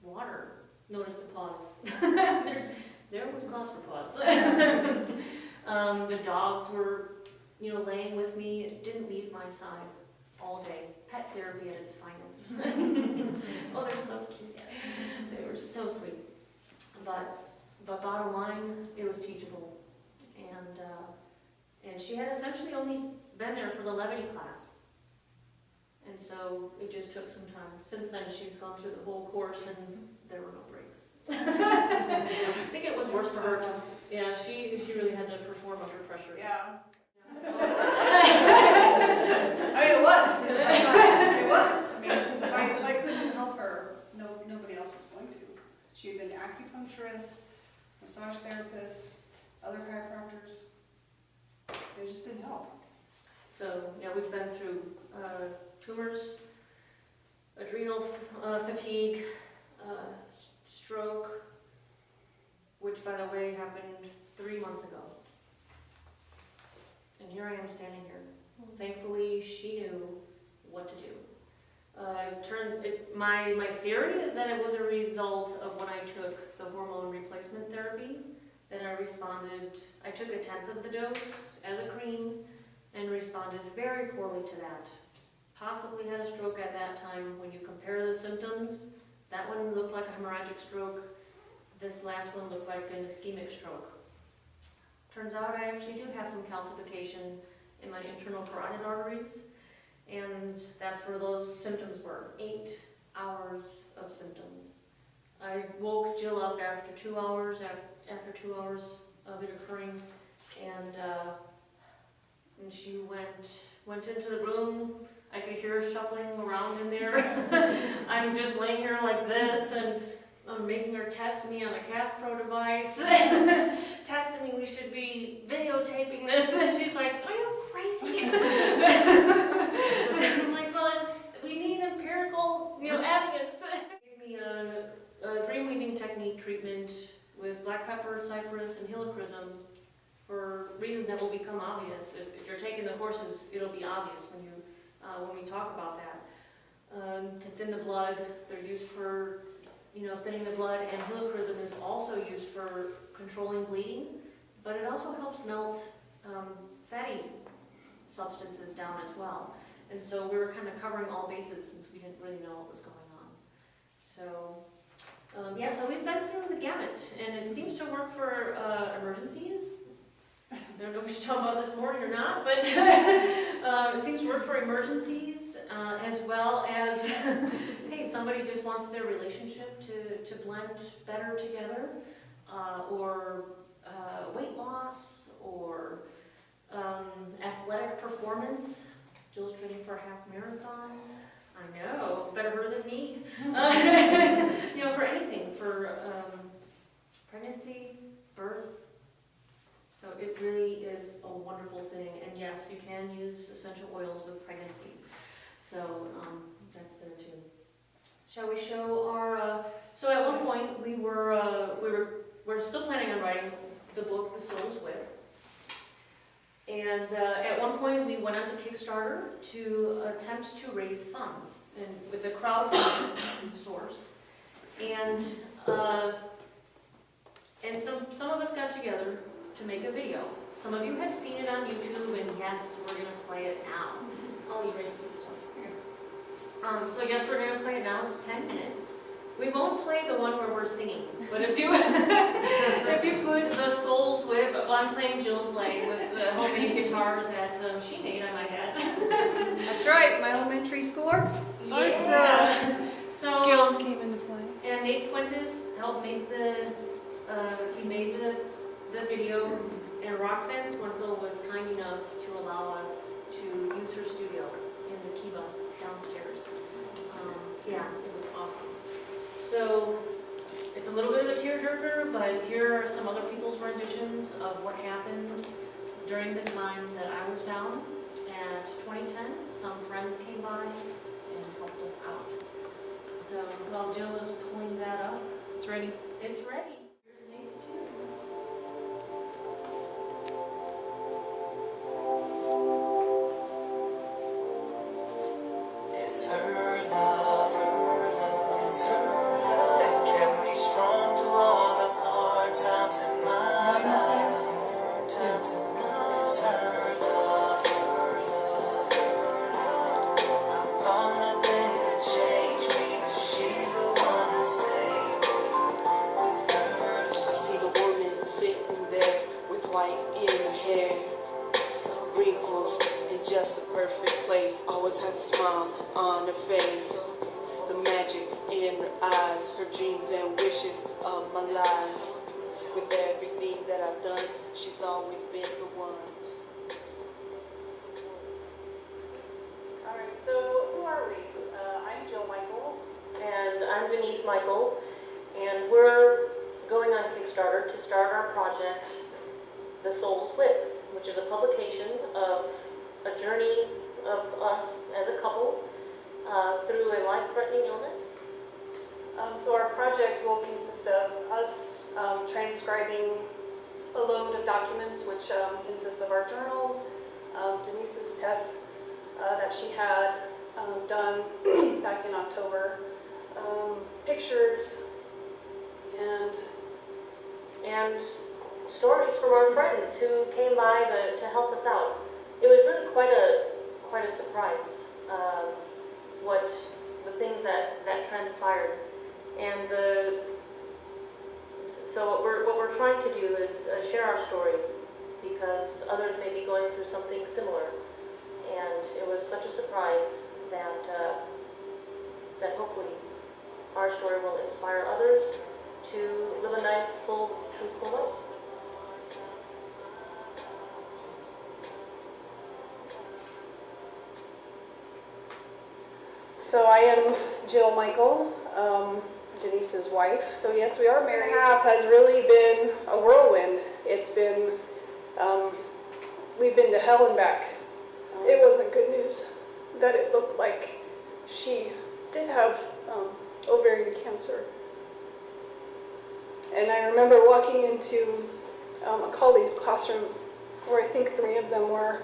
water. Notice the pause. There was cause for pause. The dogs were, you know, laying with me. It didn't leave my side all day. Pet therapy at its finest. Oh, they're so cute. Yes. They were so sweet. But bottom line, it was teachable. And she had essentially only been there for the levity class. And so it just took some time. Since then, she's gone through the whole course, and there were no breaks. I think it was worse for her, because, yeah, she really had to perform under pressure. Yeah. I mean, it was, because I thought it was. I mean, because if I couldn't help her, nobody else was going to. She had been acupuncturist, massage therapist, other chiropractors. It just didn't help. So, yeah, we've been through tumors, adrenal fatigue, stroke, which, by the way, happened 3 months ago. And here I am standing here. Thankfully, she knew what to do. My theory is that it was a result of when I took the hormone replacement therapy, that I responded. I took 1/10 of the dose as a cream and responded very poorly to that. Possibly had a stroke at that time. When you compare the symptoms, that one looked like a hemorrhagic stroke. This last one looked like an ischemic stroke. Turns out I actually do have some calcification in my internal carotid arteries, and that's where those symptoms were. 8 hours of symptoms. I woke Jill up after 2 hours, after 2 hours of it occurring, and she went into the room. I could hear her shuffling around in there. I'm just laying here like this, and I'm making her test me on the Caspro device. Testing me, we should be videotaping this. And she's like, "Are you crazy?" I'm like, "Well, we need empirical, evidence." Give me a DreamWeaving Technique treatment with black pepper, cypress, and helichrysum for reasons that will become obvious. If you're taking the courses, it'll be obvious when we talk about that. To thin the blood, they're used for thinning the blood, and helichrysum is also used for controlling bleeding, but it also helps melt fatty substances down as well. And so we were kind of covering all bases since we didn't really know what was going on. So so we've been through the gamut, and it seems to work for emergencies. I don't know if we should talk about this morning or not, but it seems to work for emergencies as well as, hey, somebody just wants their relationship to blend better together, or weight loss, or friends. Jill's training for a half marathon. I know, better her than me. You know, for anything, for pregnancy, birth. So it really is a wonderful thing. And yes, you can use essential oils with pregnancy. So that's there too. Shall we show our? So at one point we're still planning on writing the book, The Soul's Whip. And at one point we went onto Kickstarter to attempt to raise funds and with the crowdfunding source. And some of us got together to make a video. Some of you have seen it on YouTube, and yes, we're gonna play it now. I'll erase this stuff here. So yes, we're gonna play it now. It's 10 minutes. We won't play the one where we're singing, but if you if you put The Soul's Whip, well, I'm playing Jill's leg with the homemade guitar that she made, I might add. That's right, my elementary school art So, skills came into play. and Nate Fuentes helped make he made the video, and Roxanne Swinzel was kind enough to allow us to use her studio in the Kiva downstairs. Yeah, it was awesome. So it's a little bit of a tearjerker, but here are some other people's renditions of what happened during the time that I was down at 2010. Some friends came by and helped us out. So while Jill is pulling that up, It's ready. it's ready. Here's Nate's tune. It's her love, it's her love that kept me strong through all the hard times in my life. It's her love, I thought nothing could change me, but she's the one that saved me. With her love. I see the woman sitting there with white in her hair, some wrinkles in just the perfect place, always has a smile on her face, the magic in her eyes, her dreams and wishes of my life. With everything that I've done, she's always been the one. Alright, so who are we? I'm Jill MIchel. And I'm Denise MIchel. And we're going on Kickstarter to start our project, The Soul's Whip, which is a publication of a journey of us as a couple through a life-threatening illness. So our project will consist of us transcribing a load of documents, which consists of our journals, Denise's tests that she had done back in October, pictures, And stories from our friends who came by to help us out. It was really quite a surprise, what the things that transpired. And so what we're trying to do is share our story, because others may be going through something similar. And it was such a surprise that hopefully our story will inspire others to live a nice, full, truthful life. So I am Jill MIchel, Denise's wife. So yes, we are married. Half has really been a whirlwind. It's been, we've been to hell and back. It wasn't good news that it looked like she did have ovarian cancer. And I remember walking into a colleague's classroom where I think 3 of them were,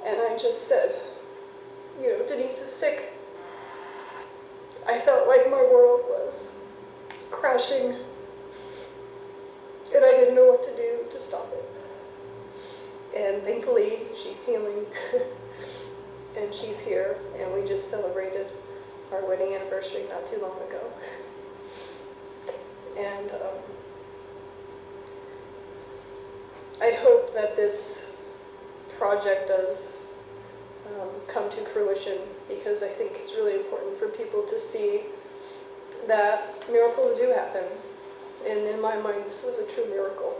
and I just said, you know, Denise is sick. I felt like my world was crashing, and I didn't know what to do to stop it. And thankfully, she's healing, and she's here, and we just celebrated our wedding anniversary not too long ago. And I hope that this project does come to fruition, because I think it's really important for people to see that miracles do happen. And in my mind, this was a true miracle.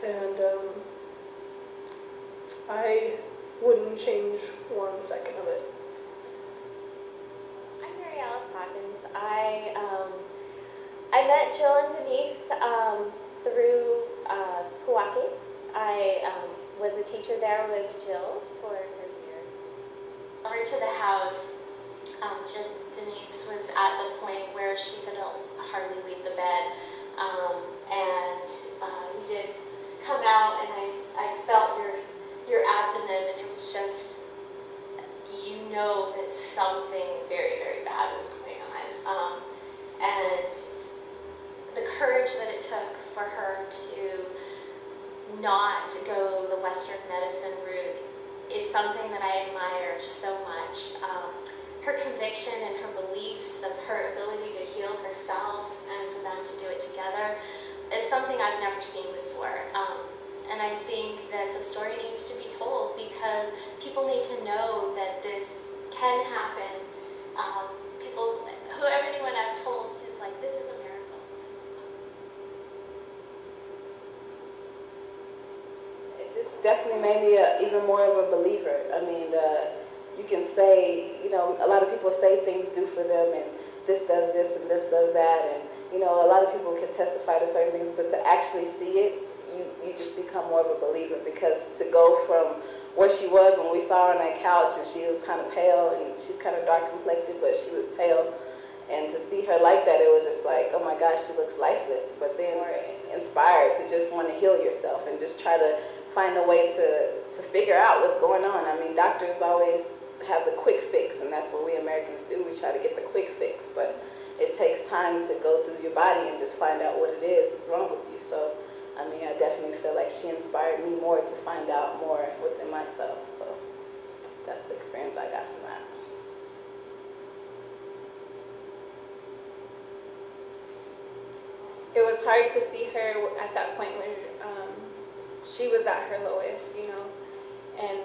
and I wouldn't change 1 second of it. I'm Mary Alice Hawkins. I met Jill and Denise through Pewaukee. I was a teacher there with Jill for her year. Over to the house, Denise was at the point where she could hardly leave the bed, and you did come out, and I felt your abdomen, and it was just, you know that something very, very bad was going on. And the courage that it took for her to not go the Western medicine route is something that I admire so much. Her conviction and her beliefs of her ability to heal herself and for them to do it together is something I've never seen before. And I think that the story needs to be told because people need to know that this can happen. Everyone I've told is like, this is a miracle. It just definitely made me even more of a believer. I mean, you can say, you know, a lot of people say things do for them, and this does this and this does that, and, you know, a lot of people can testify to certain things, but to actually see it, you just become more of a believer, because to go from where she was when we saw her on that couch, and she was kind of pale, and she's kind of dark complected, but she was pale, and to see her like that, it was just like, oh my gosh, she looks lifeless, but then we're inspired to just want to heal yourself and just try to find a way to figure out what's going on. I mean, doctors always have the quick fix, and that's what we Americans do. We try to get the quick fix, but it takes time to go through your body and just find out what it is that's wrong with you. So, I mean, I definitely feel like she inspired me more to find out more within myself. So that's the experience I got from that. It was hard to see her at that point when she was at her lowest, you know, and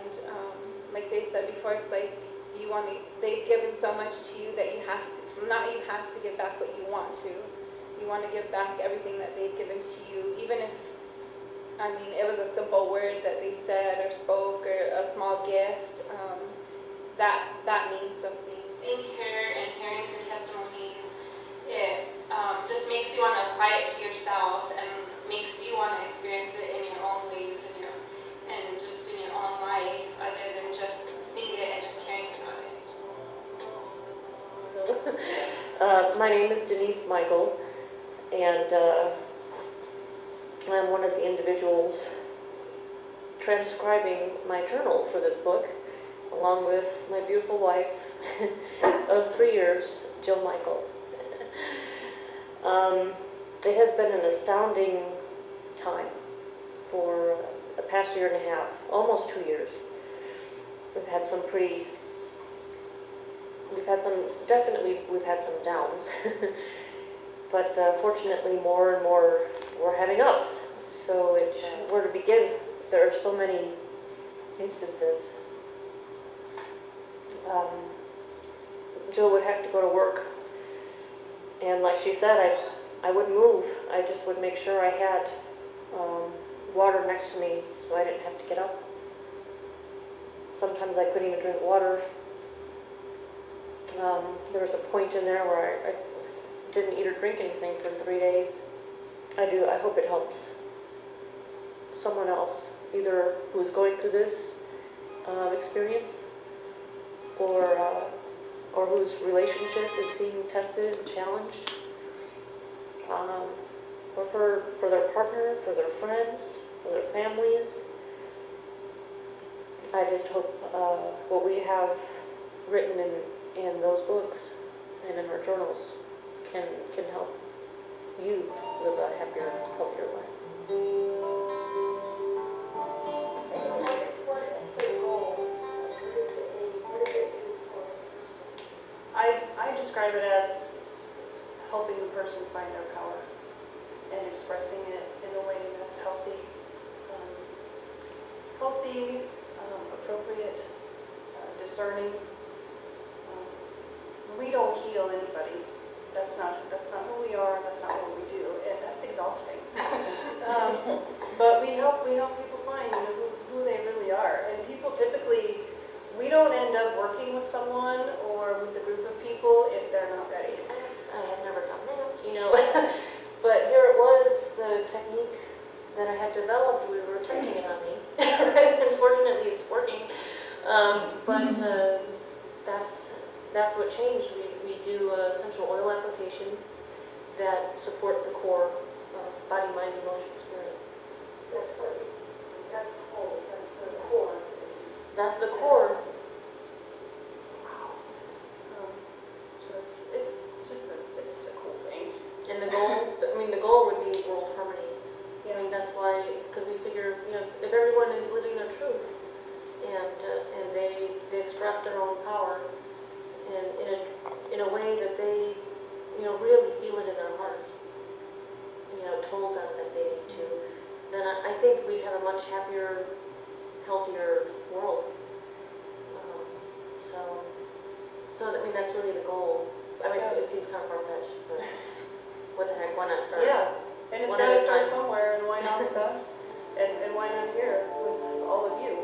like they said before, it's like they've given so much to you that you have to give back what you want to. You want to give back everything that they've given to you, even if, I mean, it was a simple word that they said or spoke or a small gift, that means something. Seeing her and hearing her testimonies, it just makes you want to apply it to yourself and makes you want to experience it in your own ways and just in your own life, other than just seeing it and just hearing about it. My name is Denise Jill, and I'm one of the individuals transcribing my journal for this book, along with my beautiful wife of 3 years, Jill MIchel. It has been an astounding time for the past year and a half, almost 2 years. We've had some downs, but fortunately more and more we're having ups. So it's where to begin. There are so many instances. Jill would have to go to work, and like she said, I wouldn't move. I just would make sure I had water next to me so I didn't have to get up. Sometimes I couldn't even drink water. There was a point in there where I didn't eat or drink anything for 3 days. I hope it helps someone else, either who's going through this experience or whose relationship is being tested and challenged, or for their partner, for their friends, for their families. I just hope what we have written in those books and in our journals can help you live a happier, healthier life. I describe it as helping the person find their power and expressing it in a way that's healthy, appropriate, discerning. We don't heal anybody. That's not who we are. That's not what we do. And that's exhausting. But we help someone or with a group of people if they're not ready. I had never done that, you know. But here it was, the technique that I had developed, we were testing it on me. Unfortunately, it's working. But that's what changed. We do essential oil applications that support the core body, mind, emotion, spirit. That's the whole, that's the core. That's the core. Wow. So it's just a cool thing. And the goal would be world harmony. Yeah. I mean, that's why, because we figure, you know, if everyone is living their truth and they express their own power and in a way that they, you know, really feel it in their hearts, you know, told them that they need to, then I think we'd have a much happier, healthier world. So I mean, that's really the goal. I mean, it seems kind of far-fetched, but what the heck, why not start? Yeah, and it's One got at to a start time. somewhere, and why not with us? And why not here with all of you?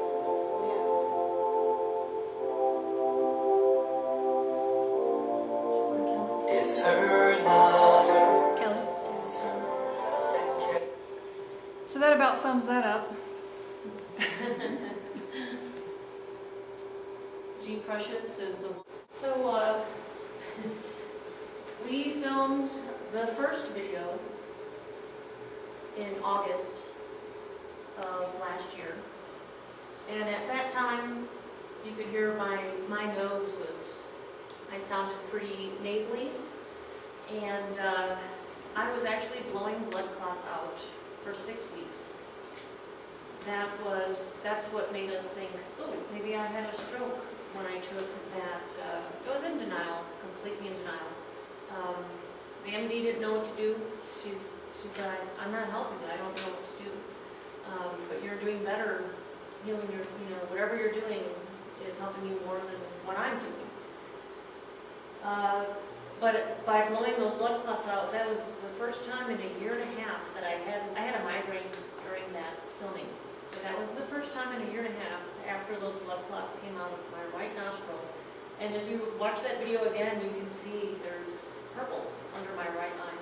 It's her lover. Kelly. It's her that So that about sums that up. Gene Crushes is the one. So, we filmed the first video in August of last year. And at that time, you could hear my nose I sounded pretty nasally. And I was actually blowing blood clots out for 6 weeks. That's what made us think, oh, maybe I had a stroke when I took that. I was in denial, completely in denial. The MD didn't know what to do. She said, I'm not helping you, I don't know what to do. But you're doing better, healing your, you know, whatever you're doing is helping you more than what I'm doing. But by blowing those blood clots out, that was the first time in a year and a half that I had a migraine during that filming. So that was the first time in a year and a half after those blood clots came out of my right nostril. And if you watch that video again, you can see there's purple under my right eye.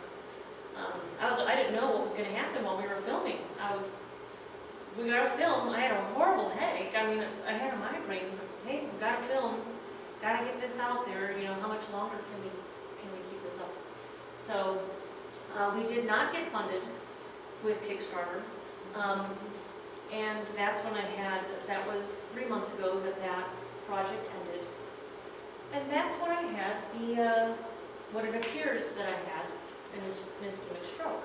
I didn't know what was going to happen while we were filming. We got to film. I had a horrible headache. I mean, I had a migraine. But hey, we got to film. Got to get this out there. You know, how much longer can we keep this up? So we did not get funded with Kickstarter. And that's when that was 3 months ago that project ended. And that's when I had what it appears that I had, an ischemic stroke.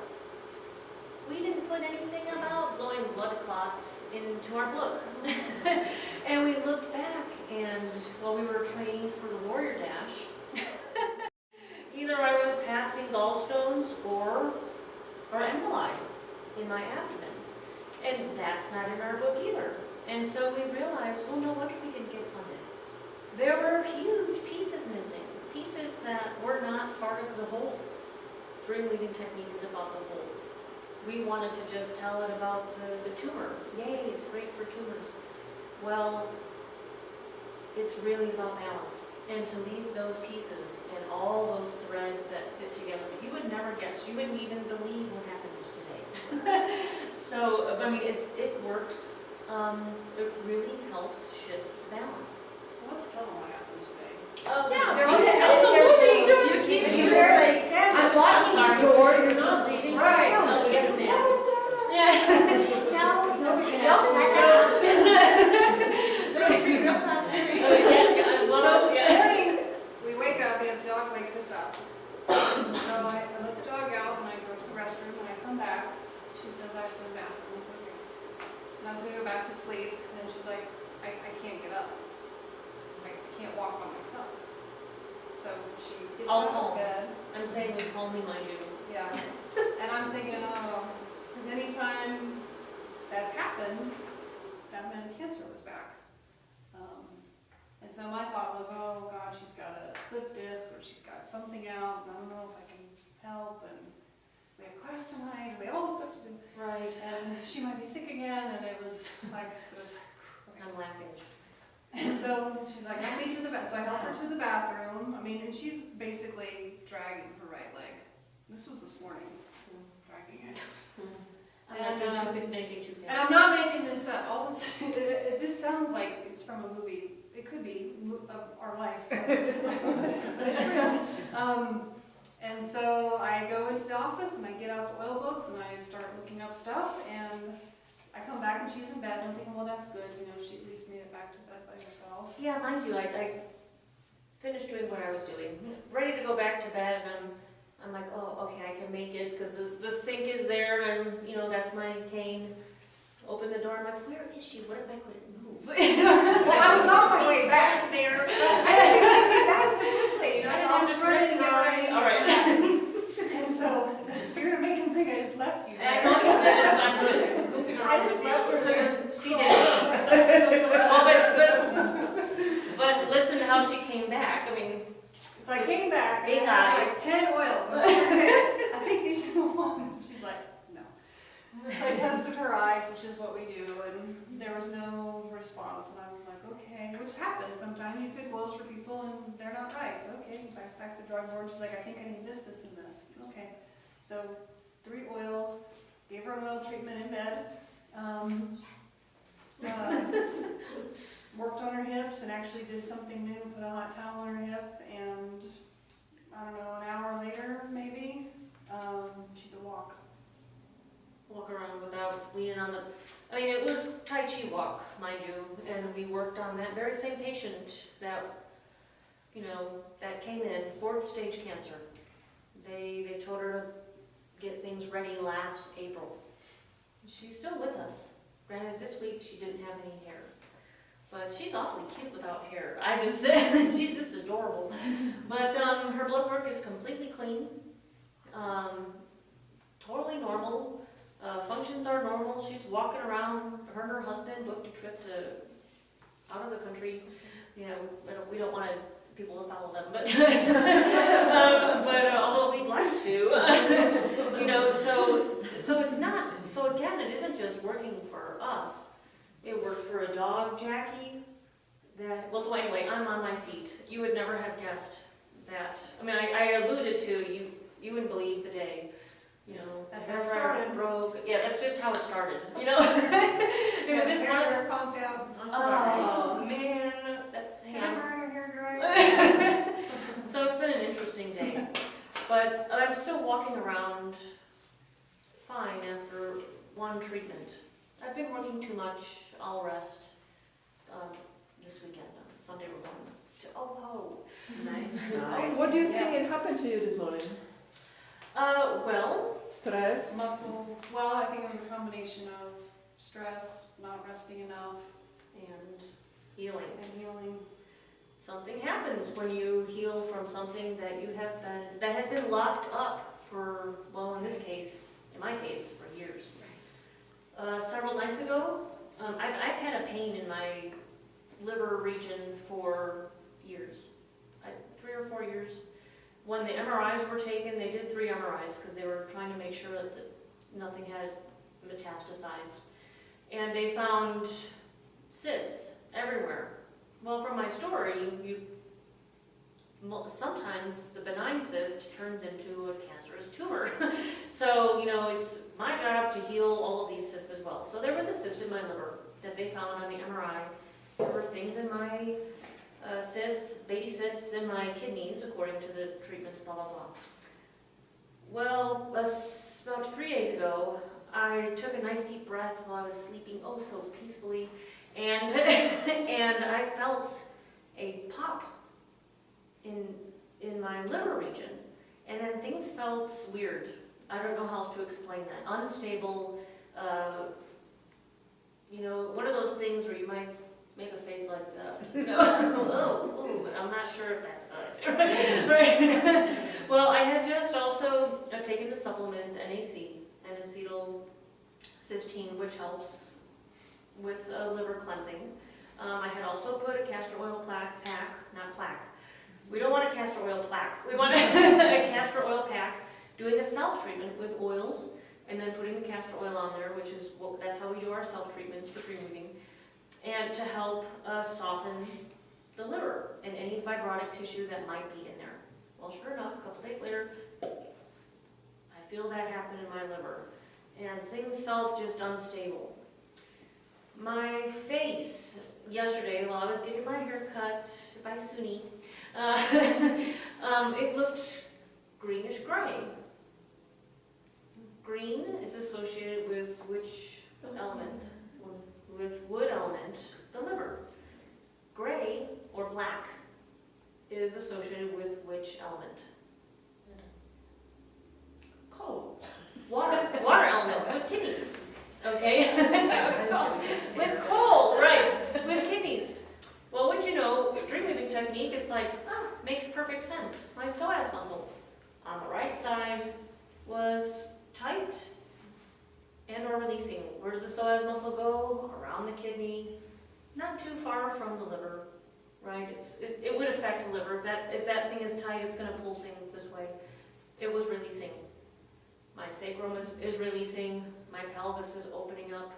We didn't put anything about blowing blood clots into our book. And we looked back, and while we were training for the Warrior Dash, either I was passing gallstones or emboli in my abdomen. And that's not in our book either. And so we realized, well, no wonder we didn't get funded. There were huge pieces missing, pieces that were not part of the whole. DreamWeaving Technique is about the whole. We wanted to just tell it about the tumor. Yay, it's great for tumors. Well, it's really about balance. And to leave those pieces and all those threads that fit together, you would never guess. You wouldn't even believe what happened today. So, I mean, it works. It really helps shift the balance. Let's tell them what happened today. Yeah, They're on their seats. You keep You barely like, standing. I'm locking the door, you're not leaving. Right. Oh, yes, ma'am. Yeah. No, nobody So this morning, we wake up and the dog wakes us up. So I let the dog out and I go to the restroom. When I come back, she says, I have to go to the bathroom. I said, okay. And I was going to go back to sleep. And then she's like, I can't get up. I can't walk by myself. So she gets I'll out call. of bed. I'm saying this calmly, mind you. Yeah. And I'm thinking, oh, because anytime that's happened, that meant cancer was back. And so my thought was, oh God, she's got a slip disc or she's got something out, and I don't know if I can help, and we have class tonight, and we have all this stuff to do. Right. And she might be sick again, and it was like, I'm laughing. And so so she's like, help me to the bathroom. So I help her to the bathroom. I mean, and she's basically dragging her right leg. This was this morning, dragging it. And I'm not making this up. All this, it just sounds like it's from a movie. It could be of our life, but it's real. And so I go into the office and I get out the oil books and I start looking up stuff, and I come back and she's in bed. And I'm thinking, well, that's good. You know, she at least made it back to bed by herself. Yeah, mind you, I finished doing what I was doing, ready to go back to bed, and I'm like, oh, okay, I can make it, because the sink is there, and, you know, that's my cane. Open the door, I'm like, where is she? What if I couldn't move? Well, I was on my way back. There. I didn't think she'd be back so quickly. You know, I was running to get ready. All right. And so you're gonna make him think I just left you. I know you did. I'm just goofing around. I just left her there. She did. But listen to how she came back. I mean, So I came back Big and I had eyes. like 10 oils. I'm like, okay, I think these are the ones. And she's like, no. So I tested her eyes, which is what we do, and there was no response. And I was like, okay, which happens sometimes. You pick oils for people and they're not right. So okay, back to the drawing board. She's like, I think I need this, this, and this. Okay. So 3 oils, gave her an oil treatment in bed. Worked on her hips and actually did something new, put a hot towel on her hip, and I don't know, an hour later maybe, she could walk. walk around without leaning on the, I mean, it was Tai Chi walk, mind you, and we worked on that very same patient that, you know, that came in, 4th stage cancer. They told her to get things ready last April. She's still with us. Granted, this week she didn't have any hair, but she's awfully cute without hair. She's just adorable. But her blood work is completely clean, totally normal. Functions are normal. She's walking around. Her and her husband booked a trip to out of the country. Yeah, we don't want people to follow them, but although we'd like to, you know. So it's not. So again, it isn't just working for us. It worked for a dog, Jackie. So anyway, I'm on my feet. You would never have guessed that. I mean, I alluded to you wouldn't believe the day. You know, That's how it started. Broke. Yeah, that's just how it started. You know, it was just one of hair conked out. Oh man, that's Can I borrow your hair dryer? So it's been an interesting day, but I'm still walking around fine after one treatment. I've been working too much. I'll rest this weekend. On Sunday we're going to Oho. Nice. What do you think happened to you this morning? Well, Stress? Muscle. Well, I think it was a combination of stress, not resting enough, and healing. and healing. Something happens when you heal from something that has been locked up for, well, in my case, for years. Several nights ago, I've had a pain in my liver region for years, 3 or 4 years. When the MRIs were taken, they did 3 MRIs because they were trying to make sure that nothing had metastasized. And they found cysts everywhere. Well, from my story, sometimes the benign cyst turns into a cancerous tumor. So, you know, it's my job to heal all of these cysts as well. So there was a cyst in my liver that they found on the MRI. There were things in my cysts, baby cysts in my kidneys, according to the treatments, blah, blah, blah. Well, about 3 days ago, I took a nice deep breath while I was sleeping, oh so peacefully, and I felt a pop in my liver region, and then things felt weird. I don't know how else to explain that. Unstable, you know, one of those things where you might make a face like that, you know, but I'm not sure if that's good. Right? Well, I had just also taken the supplement NAC, N-acetylcysteine, which helps with liver cleansing. I had also put a castor oil not plaque. We don't want a castor oil plaque. We want a castor oil pack, doing a self-treatment with oils, and then putting the castor oil on there, which is that's how we do our self-treatments for DreamWeaving, and to help soften the liver and any fibrotic tissue that might be in there. Well, sure enough, a couple days later, I feel that happen in my liver, and things felt just unstable. My face, yesterday, while I was getting my hair cut by Suni, it looked greenish gray. Green is associated with which element? With wood element, the liver. Gray, or black, is associated with which element? Coal. Water element, with kidneys. Okay? With coal, right, with kidneys. Well, what you know, with DreamWeaving Technique, it's like, makes perfect sense. My psoas muscle on the right side was tight and or releasing. Where does the psoas muscle go? Around the kidney, not too far from the liver, right? It would affect the liver. If that thing is tight, it's going to pull things this way. It was releasing. My sacrum is releasing. My pelvis is opening up.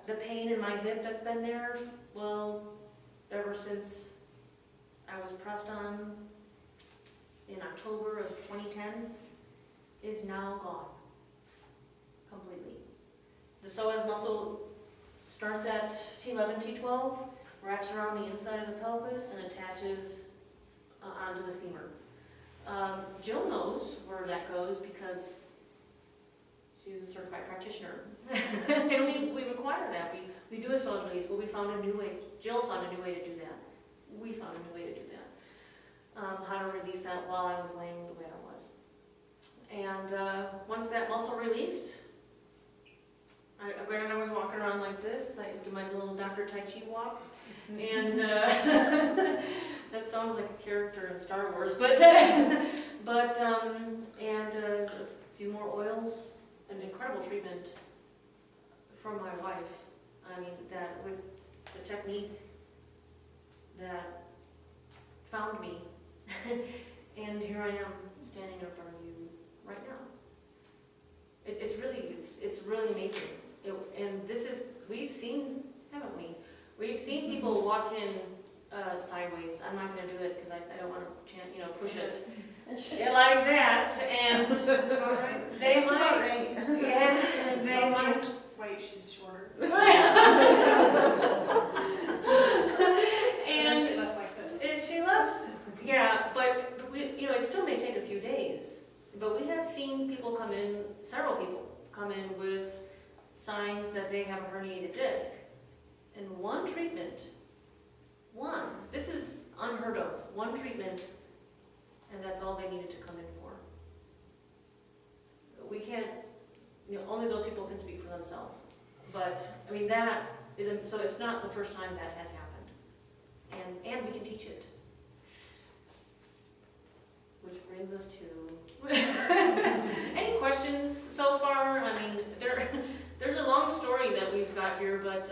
The pain in my hip that's been there, well, ever since I was pressed on in October of 2010, is now gone completely. The psoas muscle starts at T11, T12, wraps around the inside of the pelvis and attaches onto the femur. Jill knows where that goes because she's a certified practitioner. And we require that. We do a psoas release. Well, we found a new way. Jill found a new way to do that. We found a new way to do that. How to release that while I was laying the way I was. And once that muscle released, granted I was walking around like this, I do my little Dr. Tai Chi walk, and that sounds like a character in Star Wars, but a few more oils, an incredible treatment from my wife. I mean, that with the technique that found me, and here I am standing in front of you right now. It's really amazing. And this is, we've seen, haven't we? We've seen people walk in sideways. I'm not going to do it because I don't want to push it like that. And Is this about right? they That's might, about right. yeah, and they might. Wait, she's shorter. And she left like this. is she left? Yeah, but it still may take a few days. But we have seen people come in, several people come in with signs that they have a herniated disc. And one treatment, this is unheard of, one treatment, and that's all they needed to come in for. We can't, only those people can speak for themselves. But, I mean, that is, so it's not the first time that has happened. And we can teach it. Which brings us to, any questions so far? I mean, there's a long story that we've got here, but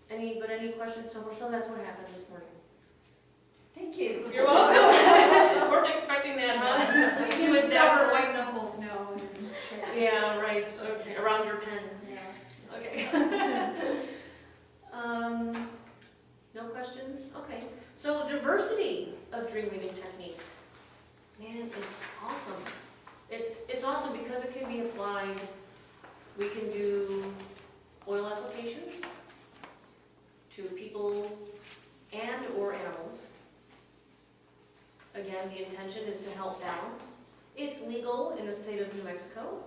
any questions so far? So that's what happened this morning. Thank you. You're welcome. Weren't expecting that, huh? You would stubborn white knuckles, no. Yeah, right. Okay, around your pen. Yeah. Okay. No questions? Okay. So diversity of DreamWeaving Technique. Man, it's awesome. It's awesome because it can be applied. We can do oil applications to people and or animals. Again, the intention is to help balance. It's legal in the state of New Mexico.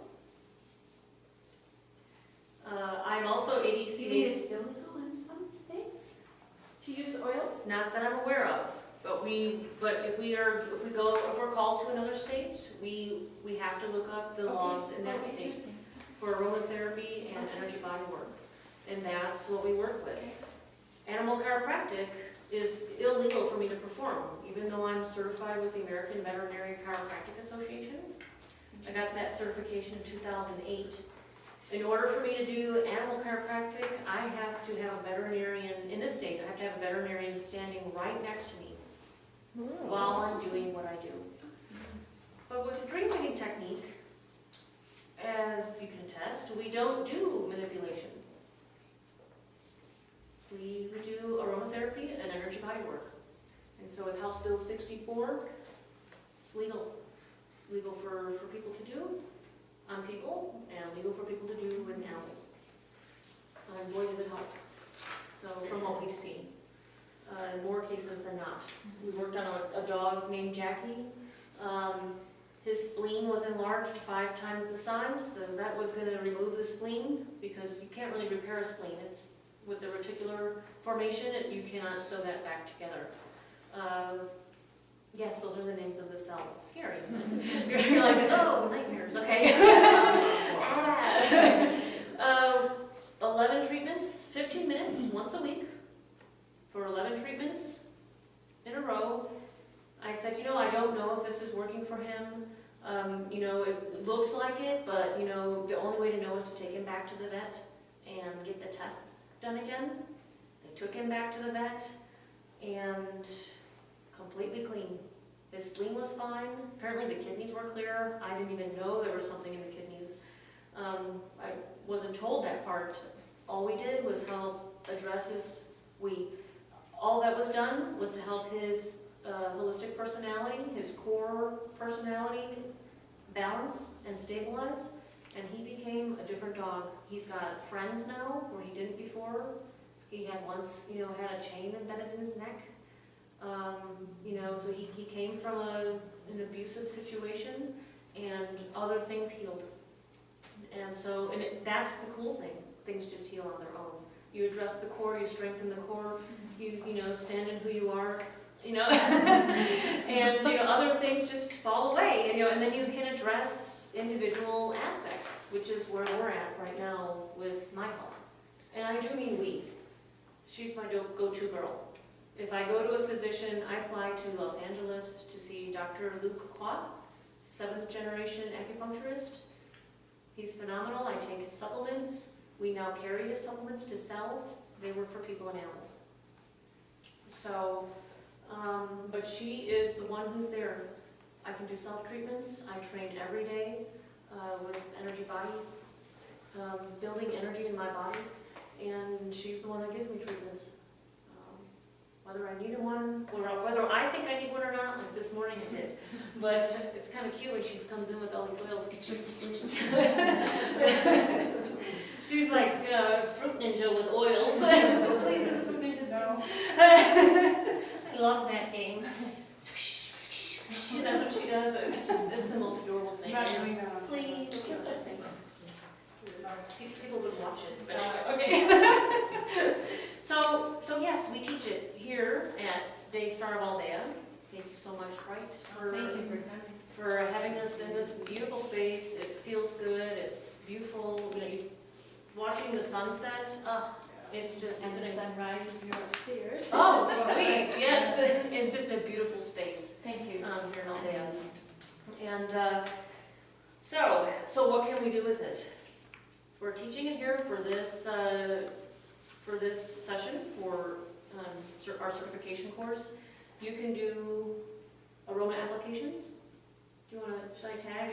I'm also ADCA. You mean it's still legal in some states to use oils? Not that I'm aware of, but if we're called to another state, we have to look up the laws in that state for aromatherapy and energy body work, and that's what we work with. Animal chiropractic is illegal for me to perform, even though I'm certified with the American Veterinary Chiropractic Association. I got that certification in 2008. In order for me to do animal chiropractic, I have to have a veterinarian, in this state, I have to have a veterinarian standing right next to me while I'm doing what I do. But with the DreamWeaving Technique, as you can attest, we don't do manipulation. We do aromatherapy and so with House Bill 64, it's legal for people to do on people, and legal for people to do with animals. And boy, does it help. So from what we've seen, in more cases than not. We worked on a dog named Jackie. His spleen was enlarged 5 times the size. The vet was going to remove the spleen because you can't really repair a spleen. It's with the reticular formation, you cannot sew that back together. Yes, those are the names of the cells. It's scary, isn't it? You're like, oh, nightmares, okay. 11 treatments, 15 minutes, once a week, for 11 treatments in a row. I said, I don't know if this is working for him. It looks like it, but, the only way to know is to take him back to the vet and get the tests done again. They took him back to the vet, and completely clean. His spleen was fine. Apparently the kidneys were clear. I didn't even know there was something in the kidneys. I wasn't told that part. All we did was help address all that was done was to help his holistic personality, his core personality balance and stabilize, and he became a different dog. He's got friends now where he didn't before. He had once, had a chain embedded in his neck. So he came from an abusive situation, and other things healed. And so, that's the cool thing. Things just heal on their own. You address the core, you strengthen the core, you stand in who you are, and other things just fall away, and then you can address individual aspects, which is where we're at right now with my health. And I do mean we. She's my go-to girl. If I go to a physician, I fly to Los Angeles to see Dr. Luke Quat, 7th generation acupuncturist. He's phenomenal. I take his supplements. We now carry his supplements to sell. They work for people and animals. So, but she is the one who's there. I can do self-treatments. I train every day with energy body, building energy in my body, and she's the one that gives me treatments. Whether I need one, or whether I think I need one or not, like this morning I did. But it's kind of cute when she comes in with all these oils. She's like Fruit Ninja with oils. Please do the Fruit Ninja. No. I love that game. That's what she does. It's the most adorable thing. Not doing that. Please. People would watch it. But okay. So yes, we teach it here at Daystar of Aldea. Thank you so much, Bright, for having us in this beautiful space. It feels good. It's beautiful. Watching the sunset. It's just And the sunrise if you're upstairs. Oh, sweet. Yes, it's just a beautiful space. Thank you. Here in Aldea. And so what can we do with it? We're teaching it here for this session for our certification course. You can do aroma applications. Do you want to, should I tag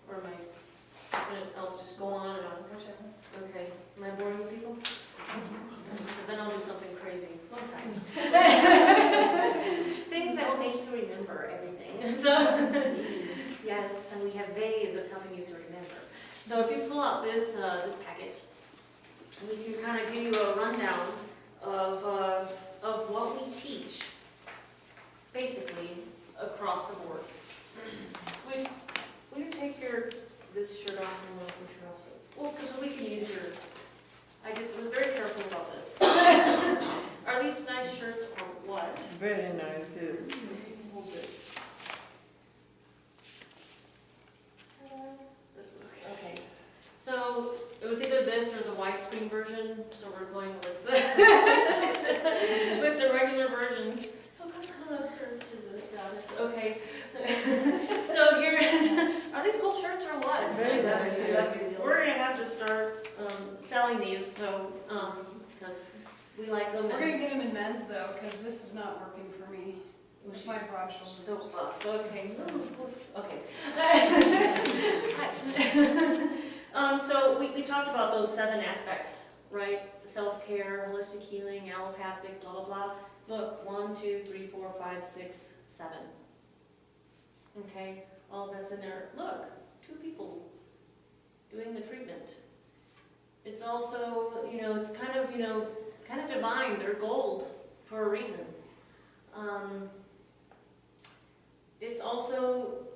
or am I, I'll just go on and on? Okay, am I boring you people? Because then I'll do something crazy. Things that will make you remember everything. So, yes, and we have ways of helping you to remember. So if you pull out this packet, and we can kind of give you a rundown of what we teach, basically, across the board. Will you take this shirt off and one shirt off? Well, because we can use your, I just was very careful about this. Are these nice shirts or what? Very nice, yes. Hold this. This was, okay. So it was either this or the widescreen version, so we're going with with the regular version. So come closer to the goddess. Okay. So here is, are these cool shirts or what? Very nice, yes. We're gonna have to start selling these, so because we like them. We're gonna get them in men's though, because this is not working for me. With my broad shoulders. So buff. Okay. Okay. So we talked about those 7 aspects, right? Self-care, holistic healing, allopathic, blah, blah, blah. Look, 1, 2, 3, 4, 5, 6, 7. Okay, all that's in there. Look, 2 people doing the treatment. It's also, it's kind of divine. They're gold for a reason. It's also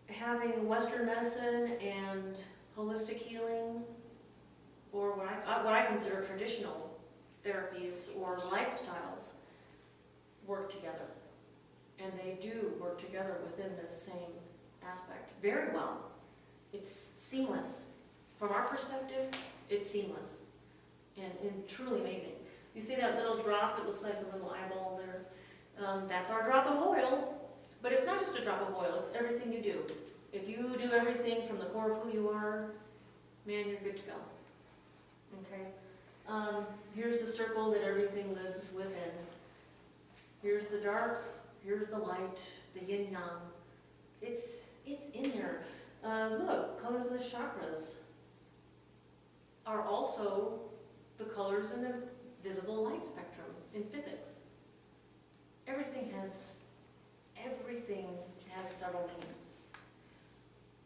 having Western medicine and holistic healing, or what I consider traditional therapies or lifestyles, work together. And they do work together within this same aspect very well. It's seamless. From our perspective, it's seamless and truly amazing. You see that little drop, it looks like a little eyeball there. That's our drop of oil, but it's not just a drop of oil, it's everything you do. If you do everything from the core of who you are, man, you're good to go. Okay? Here's the circle that everything lives within. Here's the dark, here's the light, the yin-yang. It's in there. Look, colors of the chakras are also the colors in the visible light spectrum in physics. Everything has several names.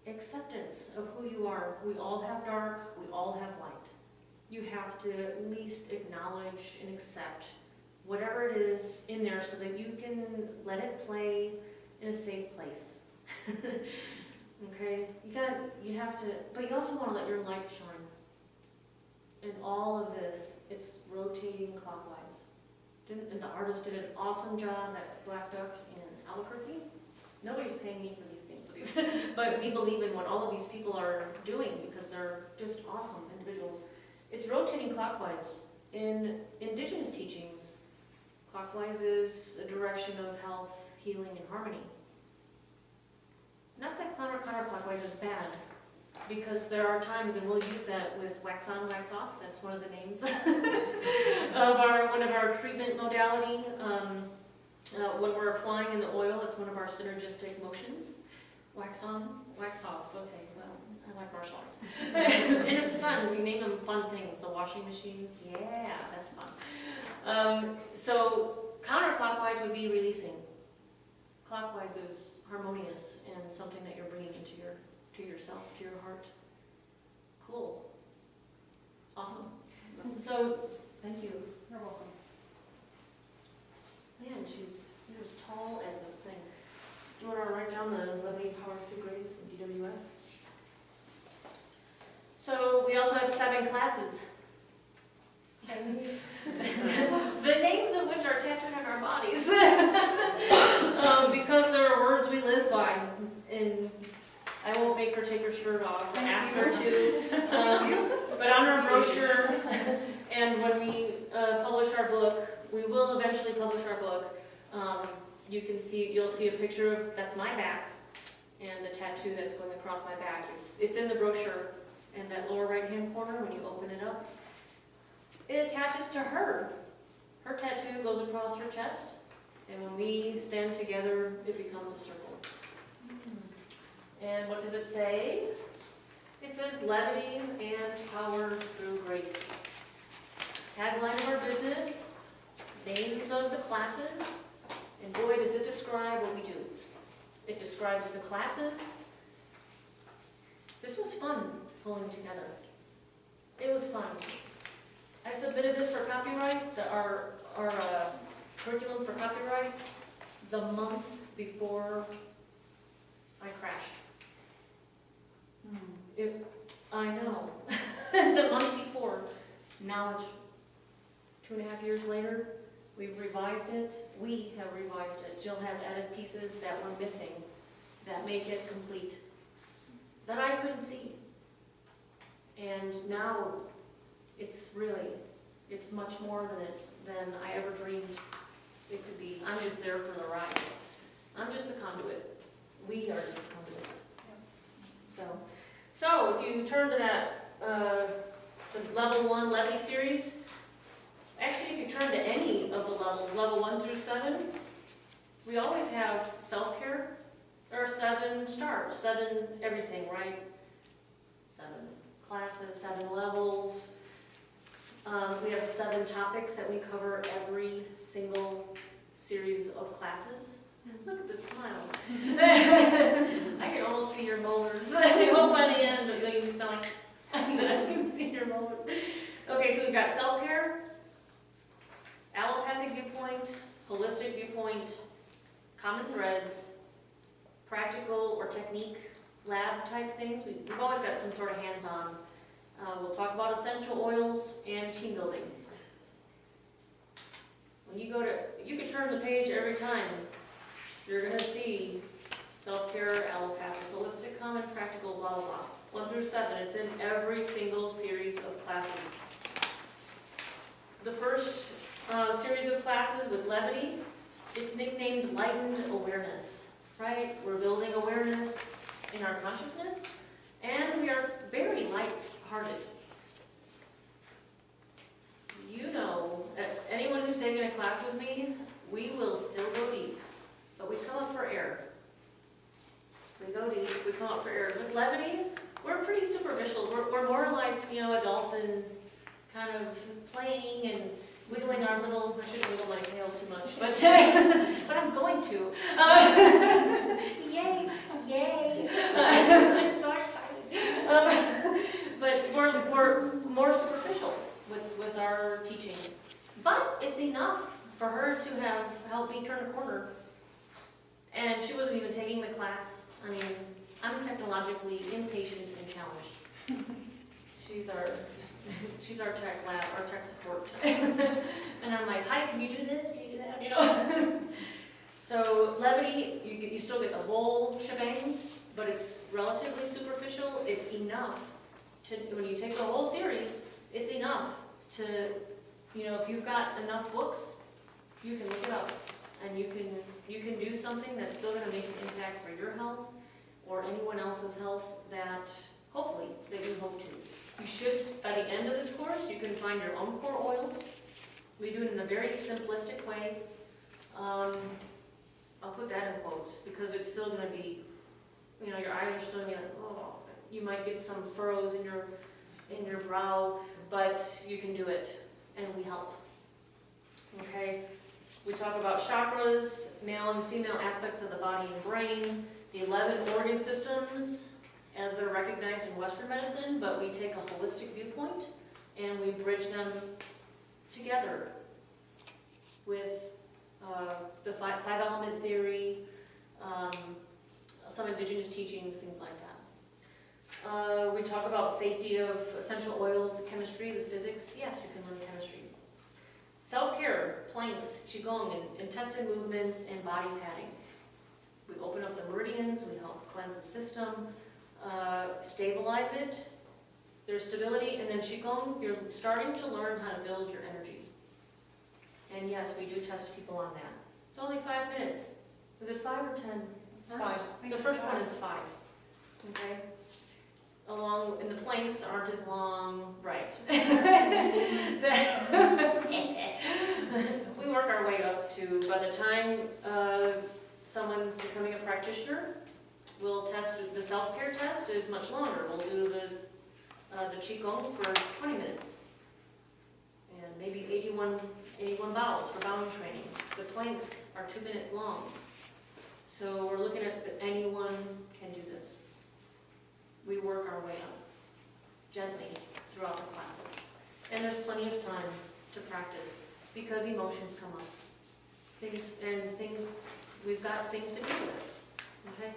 Acceptance of who you are. We all have dark, we all have light. You have to at least acknowledge and accept whatever it is in there so that you can let it play in a safe place. Okay? You have to, but you also want to let your light shine. And all of this, it's rotating clockwise. And the artist did an awesome job at Black Duck in Albuquerque. Nobody's paying me for these things, but we believe in what all of these people are doing because they're just awesome individuals. It's rotating clockwise. In indigenous teachings, clockwise is a direction of health, healing, and harmony. Not that counterclockwise is bad, because there are times, and we'll use that with wax on, wax off. That's one of the names of one of our treatment modality. When we're applying in the oil, it's one of our synergistic motions. Wax on, wax off. Okay, well, I like martial arts. And it's fun. We name them fun things. The washing machine, yeah, that's fun. So counterclockwise would be releasing. Clockwise is harmonious and something that you're bringing into to yourself, to your heart. Cool. Awesome. So, thank you. You're welcome. Man, she's as tall as this thing. Do you want to write down the levity power through grace in DWF? So, we also have 7 classes. The names of which are tattooed on our bodies. Because there are words we live by. And I won't make her take her shirt off, ask her to. But on our brochure, and when we publish our book, we will eventually publish our book. You'll see a picture of, that's my back, and the tattoo that's going across my back. It's in the brochure, in that lower right-hand corner when you open it up. It attaches to her. Her tattoo goes across her chest, and when we stand together, it becomes a circle. And what does it say? It says levity and power through grace. Tagline of our business, names of the classes, and boy does it describe what we do. It describes the classes. This was fun pulling together. It was fun. I submitted this for copyright, our curriculum for copyright, the month before I crashed. I know. The month before. Now it's 2.5 years later. We've revised it. We have revised it. Jill has added pieces that were missing that make it complete, that I couldn't see. And now it's much more than I ever dreamed it could be. I'm just there for the ride. I'm just the conduit. We are just the conduits. So if you turn to that to level 1 levity series, actually if you turn to any of the levels, level 1 through 7, we always have self-care. There are 7 stars, 7 everything, right? 7 classes, 7 levels. We have 7 topics that we cover every single series of classes. Look at the smile. I can almost see your molars. I hope by the end of you smell like I can see your molars. Okay, so we've got self-care, allopathic viewpoint, holistic viewpoint, common threads, practical or technique lab type things. We've always got some sort of hands-on. We'll talk about essential oils and team building. When you go to, you can turn the page every time. You're gonna see self-care, allopathic, holistic, common, practical, blah, blah, blah. 1 through 7, it's in every single series of classes. The first series of classes with levity, it's nicknamed Lightened Awareness, right? We're building awareness in our consciousness, and we are very light-hearted. You know, anyone who's taken a class with me, we will still go deep, but we come up for air. We go deep, we come up for air. With levity, we're pretty superficial. We're more like, you know, a dolphin kind of playing and wiggling our little, I shouldn't wiggle my tail too much, but but I'm going to. Yay, yay. I'm so excited. But we're more superficial with our teaching. But it's enough for her to have helped me turn a corner. And she wasn't even taking the class. I mean, I'm technologically impatient and challenged. She's our tech lab, our tech support. And I'm like, hi, can you do this? Can you do that? You know? So levity, you still get the whole shebang, but it's relatively superficial. It's enough to, when you take the whole series, it's enough to, you know, if you've got enough books, you can look it up. And you can do something that's still going to make an impact for your health or anyone else's health that hopefully that you hope to. You should, by the end of this course, you can find your own core oils. We do it in a very simplistic way. I'll put that in quotes because it's still going to be, you know, your eyes are still going to be like, oh, you might get some furrows in your brow, but you can do it, and we help. Okay. We talk about chakras, male and female aspects of the body and brain, the 11 organ systems as they're recognized in Western medicine, but we take a holistic viewpoint and we bridge them together with the five-element theory, some indigenous teachings, things like that. We talk about safety of essential oils, the chemistry, the physics. Yes, you can learn chemistry. Self-care, planks, qigong, and intestine movements, and body padding. We open up the meridians, we help cleanse the system, stabilize it. There's stability, and then qigong, you're starting to learn how to build your energy. And yes, we do test people on that. It's only 5 minutes. Is it 5 or 10? It's 5. The first one is 5. Okay? And the planks aren't as long, right. We work our way up to, by the time someone's becoming a practitioner, we'll test, the self-care test is much longer. We'll do the qigong for 20 minutes. And maybe 81 bows for bowing training. The planks are 2 minutes long. So we're looking at anyone can do this. We work our way up gently throughout the classes. And there's plenty of time to practice because emotions come up. We've got things to deal with. Okay?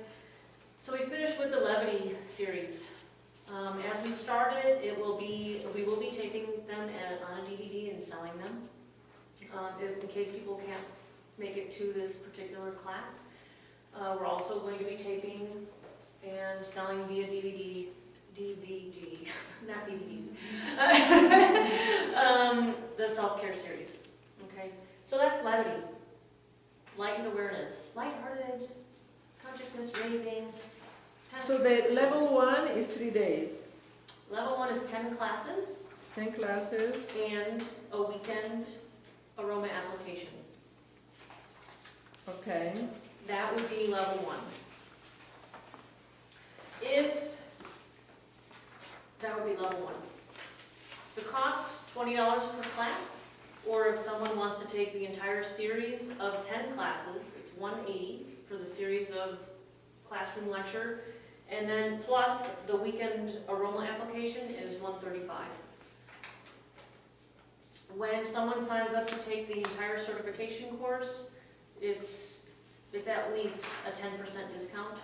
So we finished with the levity series. As we started, we will be taping them on a DVD and selling them in case people can't make it to this particular class. We're also going to be taping and selling via DVD, not DVDs, the self-care series, okay? So that's levity, lightened awareness, lighthearted, consciousness raising. So the level 1 is 3 days. Level 1 is 10 classes. 10 classes. And a weekend aroma application. Okay. That would be level 1. That would be level 1. The cost, $20 per class. or if someone wants to take the entire series of 10 classes, it's $180 for the series of classroom lecture, and then plus the weekend aroma application is $135. When someone signs up to take the entire certification course, it's at least a 10% discount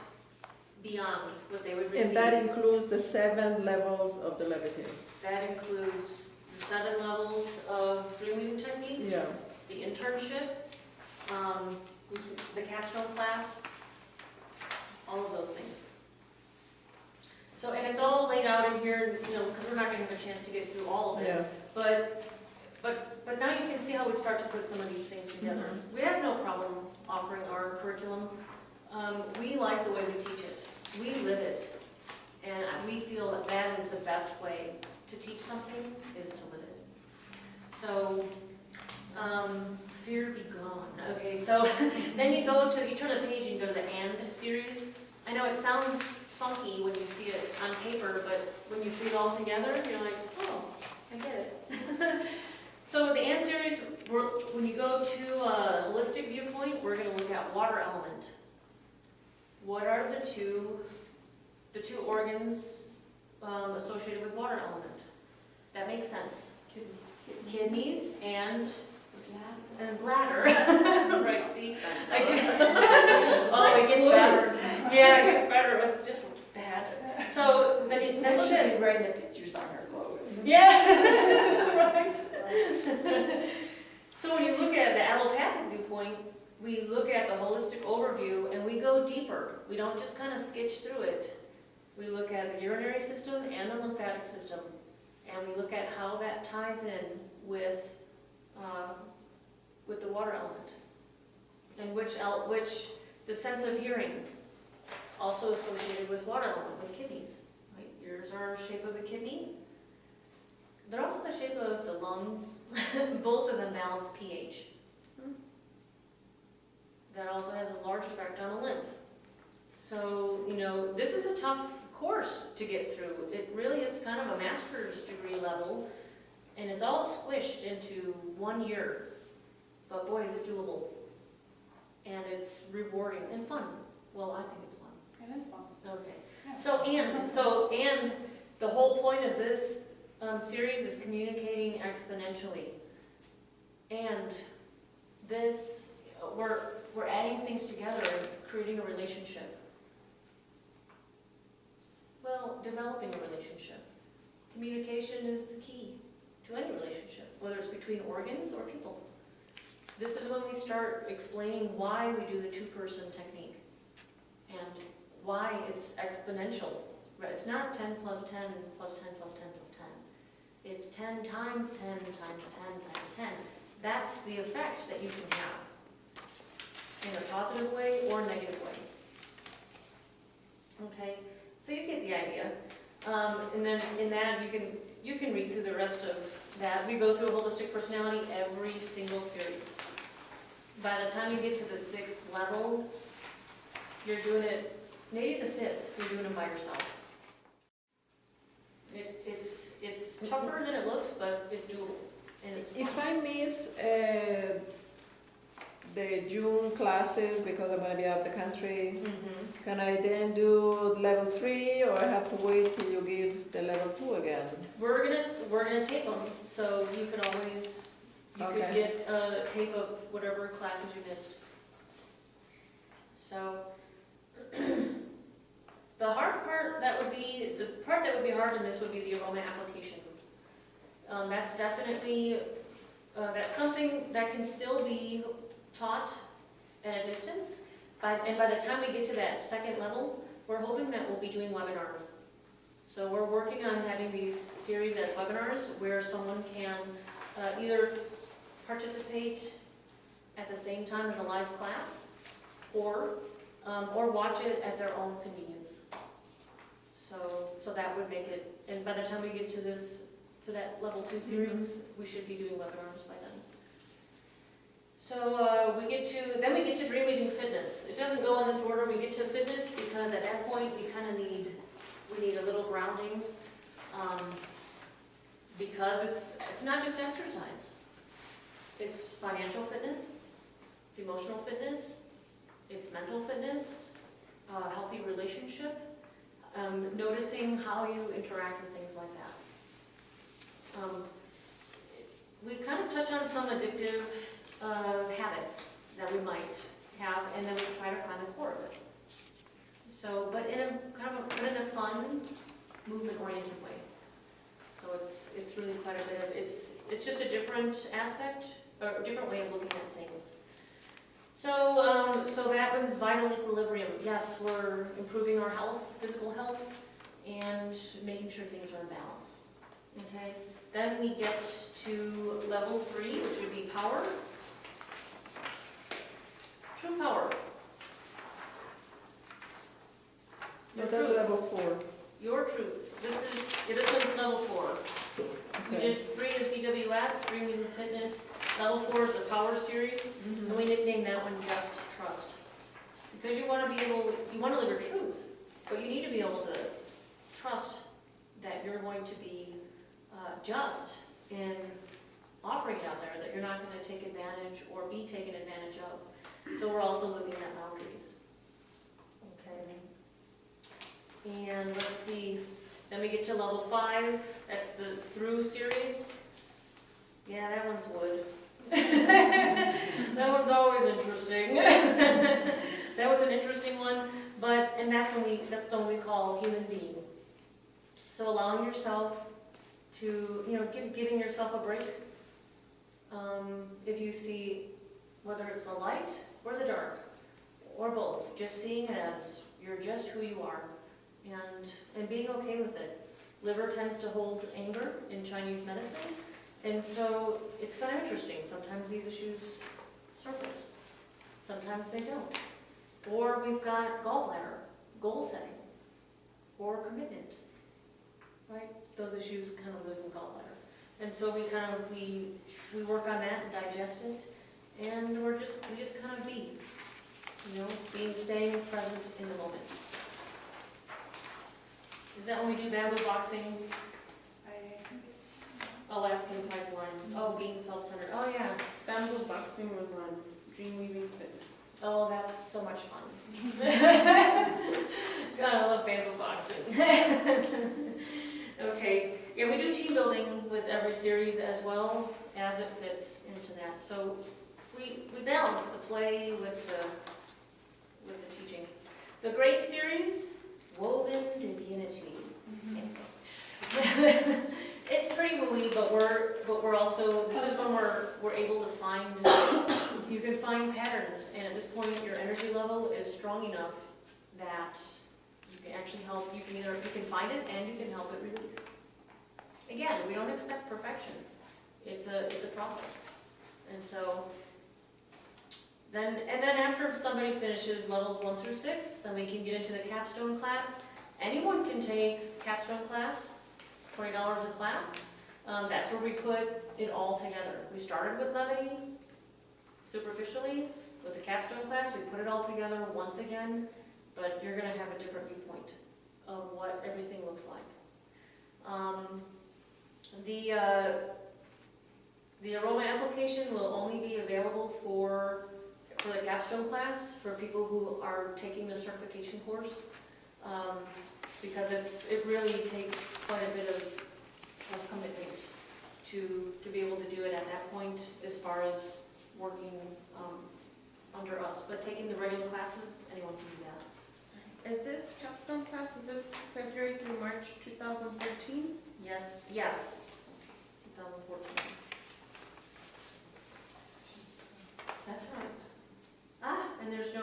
beyond what they would receive. And that includes the 7 levels of the levitating. That includes the 7 levels of DreamWeaving Technique, Yeah. the internship, the capstone class, all of those things. So, and it's all laid out in here, you know, because we're not going to have a chance to get through all of it. Yeah. But now you can see how we start to put some of these things together. Mm-hmm. We have no problem offering our curriculum. We like the way we teach it. We live it. And we feel that that is the best way to teach something, is to live it. So, fear be gone. Okay, so then you turn the page and go to the AND series. I know it sounds funky when you see it on paper, but when you see it all together, you're like, oh, I get it. So with the AND series, when you go to a holistic viewpoint, we're going to look at water element. What are the two organs associated with water element? That makes sense. Kidneys and bladder. Right, see? I do. Oh, it gets better. Yeah, it gets better. It's just bad. So then look at... be writing the pictures on her clothes. Yeah, right. So when you look at the allopathic viewpoint, we look at the holistic overview and we go deeper. We don't just kind of sketch through it. We look at the urinary system and the lymphatic system, and we look at how that ties in with the water element, and which the sense of hearing also associated with water element, with kidneys. Right? Ears are the shape of the kidney. They're also the shape of the lungs. Both of them balance pH. That also has a large effect on the lymph. So, you know, this is a tough course to get through. It really is kind of a master's degree level, and it's all squished into 1 year. But boy, is it doable. And it's rewarding and fun. Well, I think it's fun. It is fun. Okay. And the whole point of this series is communicating exponentially. And this, we're adding things together and creating a relationship. Well, developing a relationship. Communication is the key to any relationship, whether it's between organs or people. This is when we start explaining why we do the 2-person technique and why it's exponential. Right? It's not 10 plus 10 plus 10 plus 10 plus 10. It's 10 times 10 times 10 times 10. That's the effect that you can have in a positive way or negative way. Okay, so you get the idea. And then in that you can read through the rest of that. We go through a holistic personality every single series. By the time you get to the 6th level, you're doing it, maybe the 5th, you're doing it by yourself. It's tougher than it looks, but it's doable. And it's fun. If I miss the June classes because I'm going to be out of the country, can I then do level 3, or I have to wait till you give the level 2 again? We're gonna tape them, so you could always could get a tape of whatever classes you missed. So the part that would be hard in this would be the aroma application. That's definitely that's something that can still be taught at a distance, and by the time we get to that 2nd level, we're hoping that we'll be doing webinars. So we're working on having these series as webinars where someone can either participate at the same time as a live class, or watch it at their own convenience. So that would make it, and by the time we get to that level 2 series, we should be doing webinars by then. So we get to DreamWeaving Fitness. It doesn't go in this order. We get to fitness because at that point we kind of need a little grounding, because it's not just exercise. It's financial fitness, it's emotional fitness, it's mental fitness, healthy relationship, noticing how you interact with things like that. We kind of touch on some addictive habits that we might have, and then we try to find the core of it. So, but in a fun, movement-oriented way. So it's really quite a bit of, it's just a different aspect, or a different way of looking at things. So, so that one's vital equilibrium. Yes, we're improving our health, physical health, and making sure things are in balance. Okay? Then we get to level 3, which would be power. True power. Your But that's truth. level 4. Your truth. This one's level 4. We Okay. did 3 is DWF, DreamWeaving Fitness. Level 4 is the Power Series, and we nicknamed that one Just Trust. Because you want to be able, you want to live your truth, but you need to be able to trust that you're going to be just in offering it out there, that you're not going to take advantage or be taken advantage of. So we're also looking at boundaries. Okay. And let's see, then we get to level 5, that's the Through series. Yeah, that one's wood. That one's always interesting. That was an interesting one, and that's the one we call human being. So allowing yourself to, giving yourself a break. If you see, whether it's the light or the dark, or both, just seeing it as you're just who you are, and being okay with it. Liver tends to hold anger in Chinese medicine, and so it's kind of interesting. Sometimes these issues surface, sometimes they don't. Or we've got gallbladder, goal setting, or commitment, right? Those issues kind of live in gallbladder. And so we work on that and digest it, and we just kind of be, staying present in the moment. Is that when we do bamboo boxing? Alaskan pipeline. Oh, being self-centered. Oh yeah. Bamboo boxing was on DreamWeaving Fitness. Oh, that's so much fun. God, I love bamboo boxing. Okay. Yeah, we do team building with every series as well as it fits into that. So we balance the play with the teaching. The Grace series, Woven Divinity. It's pretty movie, but we're also, this is when we're able to find, you can find patterns, and at this point your energy level is strong enough that you can actually help, you can find it and you can help it release. Again, we don't expect perfection. It's a process. And so then after somebody finishes levels 1 through 6, then we can get into the capstone class. Anyone can take capstone class, $20 a class. That's where we put it all together. We started with levity, superficially. With the capstone class, we put it all together once again, but you're going to have a different viewpoint of what everything looks like. The aroma application will only be available for the capstone class for people who are taking the certification course, because it really takes quite a bit of commitment to be able to do it at that point as far as working under us. But taking the regular classes, anyone can do that. Is this capstone class, is this February through March 2013? Yes, 2014. That's right.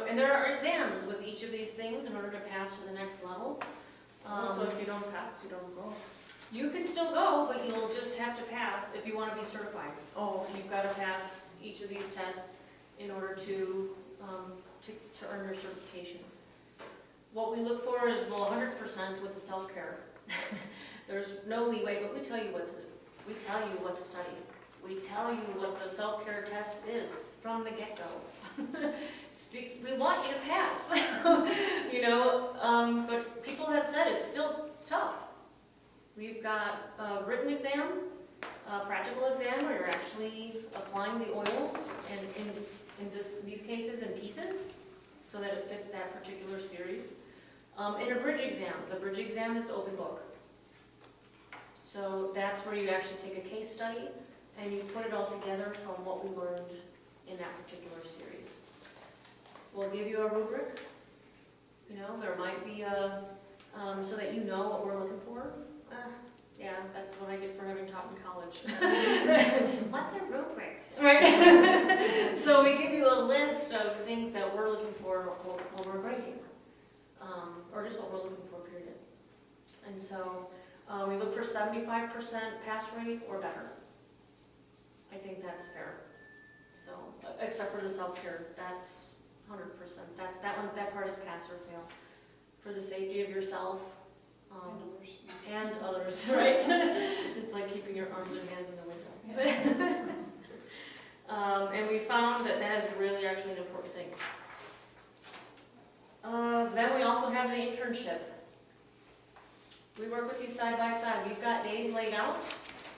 And there are exams with each of these things in order to pass to the next level. So if you don't pass, you don't go. You can still go, but you'll just have to pass if you want to be certified. Oh, You've got to pass each of these tests in order to earn your certification. What we look for is, 100% with the self-care. There's no leeway, but we tell you what to study. We tell you what the self-care test is from the get-go. We want you to pass, but people have said it's still tough. We've got a written exam, a practical exam where you're actually applying the oils, and these cases in pieces, so that it fits that particular series. And a bridge exam. The bridge exam is open book. So that's where you actually take a case study and you put it all together from what we learned in that particular series. We'll give you a rubric. You know, there might be a, so that you know what we're looking for. Yeah, that's what I get for having taught in college. What's a rubric? Right? So we give you a list of things that we're looking for when we're grading. Or just what we're looking for, period. And so we look for 75% pass rate or better. I think that's fair. So, except for the self-care, that's 100%. That part is pass or fail. For the safety of yourself and others, right? It's like keeping your arms and hands in the window. And we found that that is really actually an important thing. Then we also have the internship. We work with you side by side. We've got days laid out.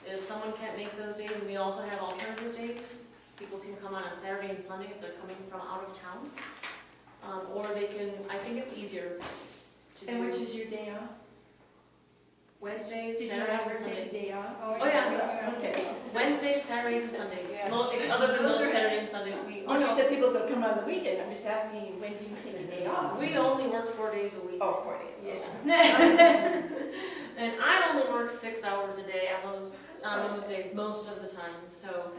If someone can't make those days, and we also have alternative days. People can come on a Saturday and Sunday if they're coming from out of town. Or they can, I think it's easier to do. And which is your day off? Wednesdays, Did you Saturdays, ever and take a Sundays. day off? Oh yeah. Okay. Wednesdays, Saturdays, and Sundays. Yes. Other than those Saturday and Sundays, we Oh, no, that people could come on the weekend. I'm just asking, when do you take a day off? we only work 4 days a week. Oh, 4 days. Yeah. And I only work 6 hours a day on those days most of the time. So,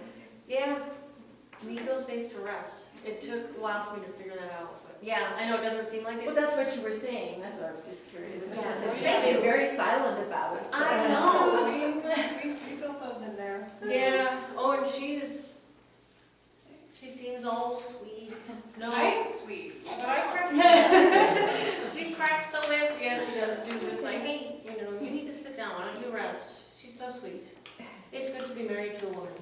yeah, we need those days to rest. It took a while for me to figure that out. But yeah, I know it doesn't seem like it. Well, that's what you were saying. That's what I was just curious. Yes. She's been very silent about it. So. I know. We built those in there. Yeah. Oh, and she seems all sweet. No. I am sweet, but I crack She cracks the whip. Yeah, she does. She's just like, hey, you need to sit down. Why don't you rest? She's so sweet. It's good to be married to a woman.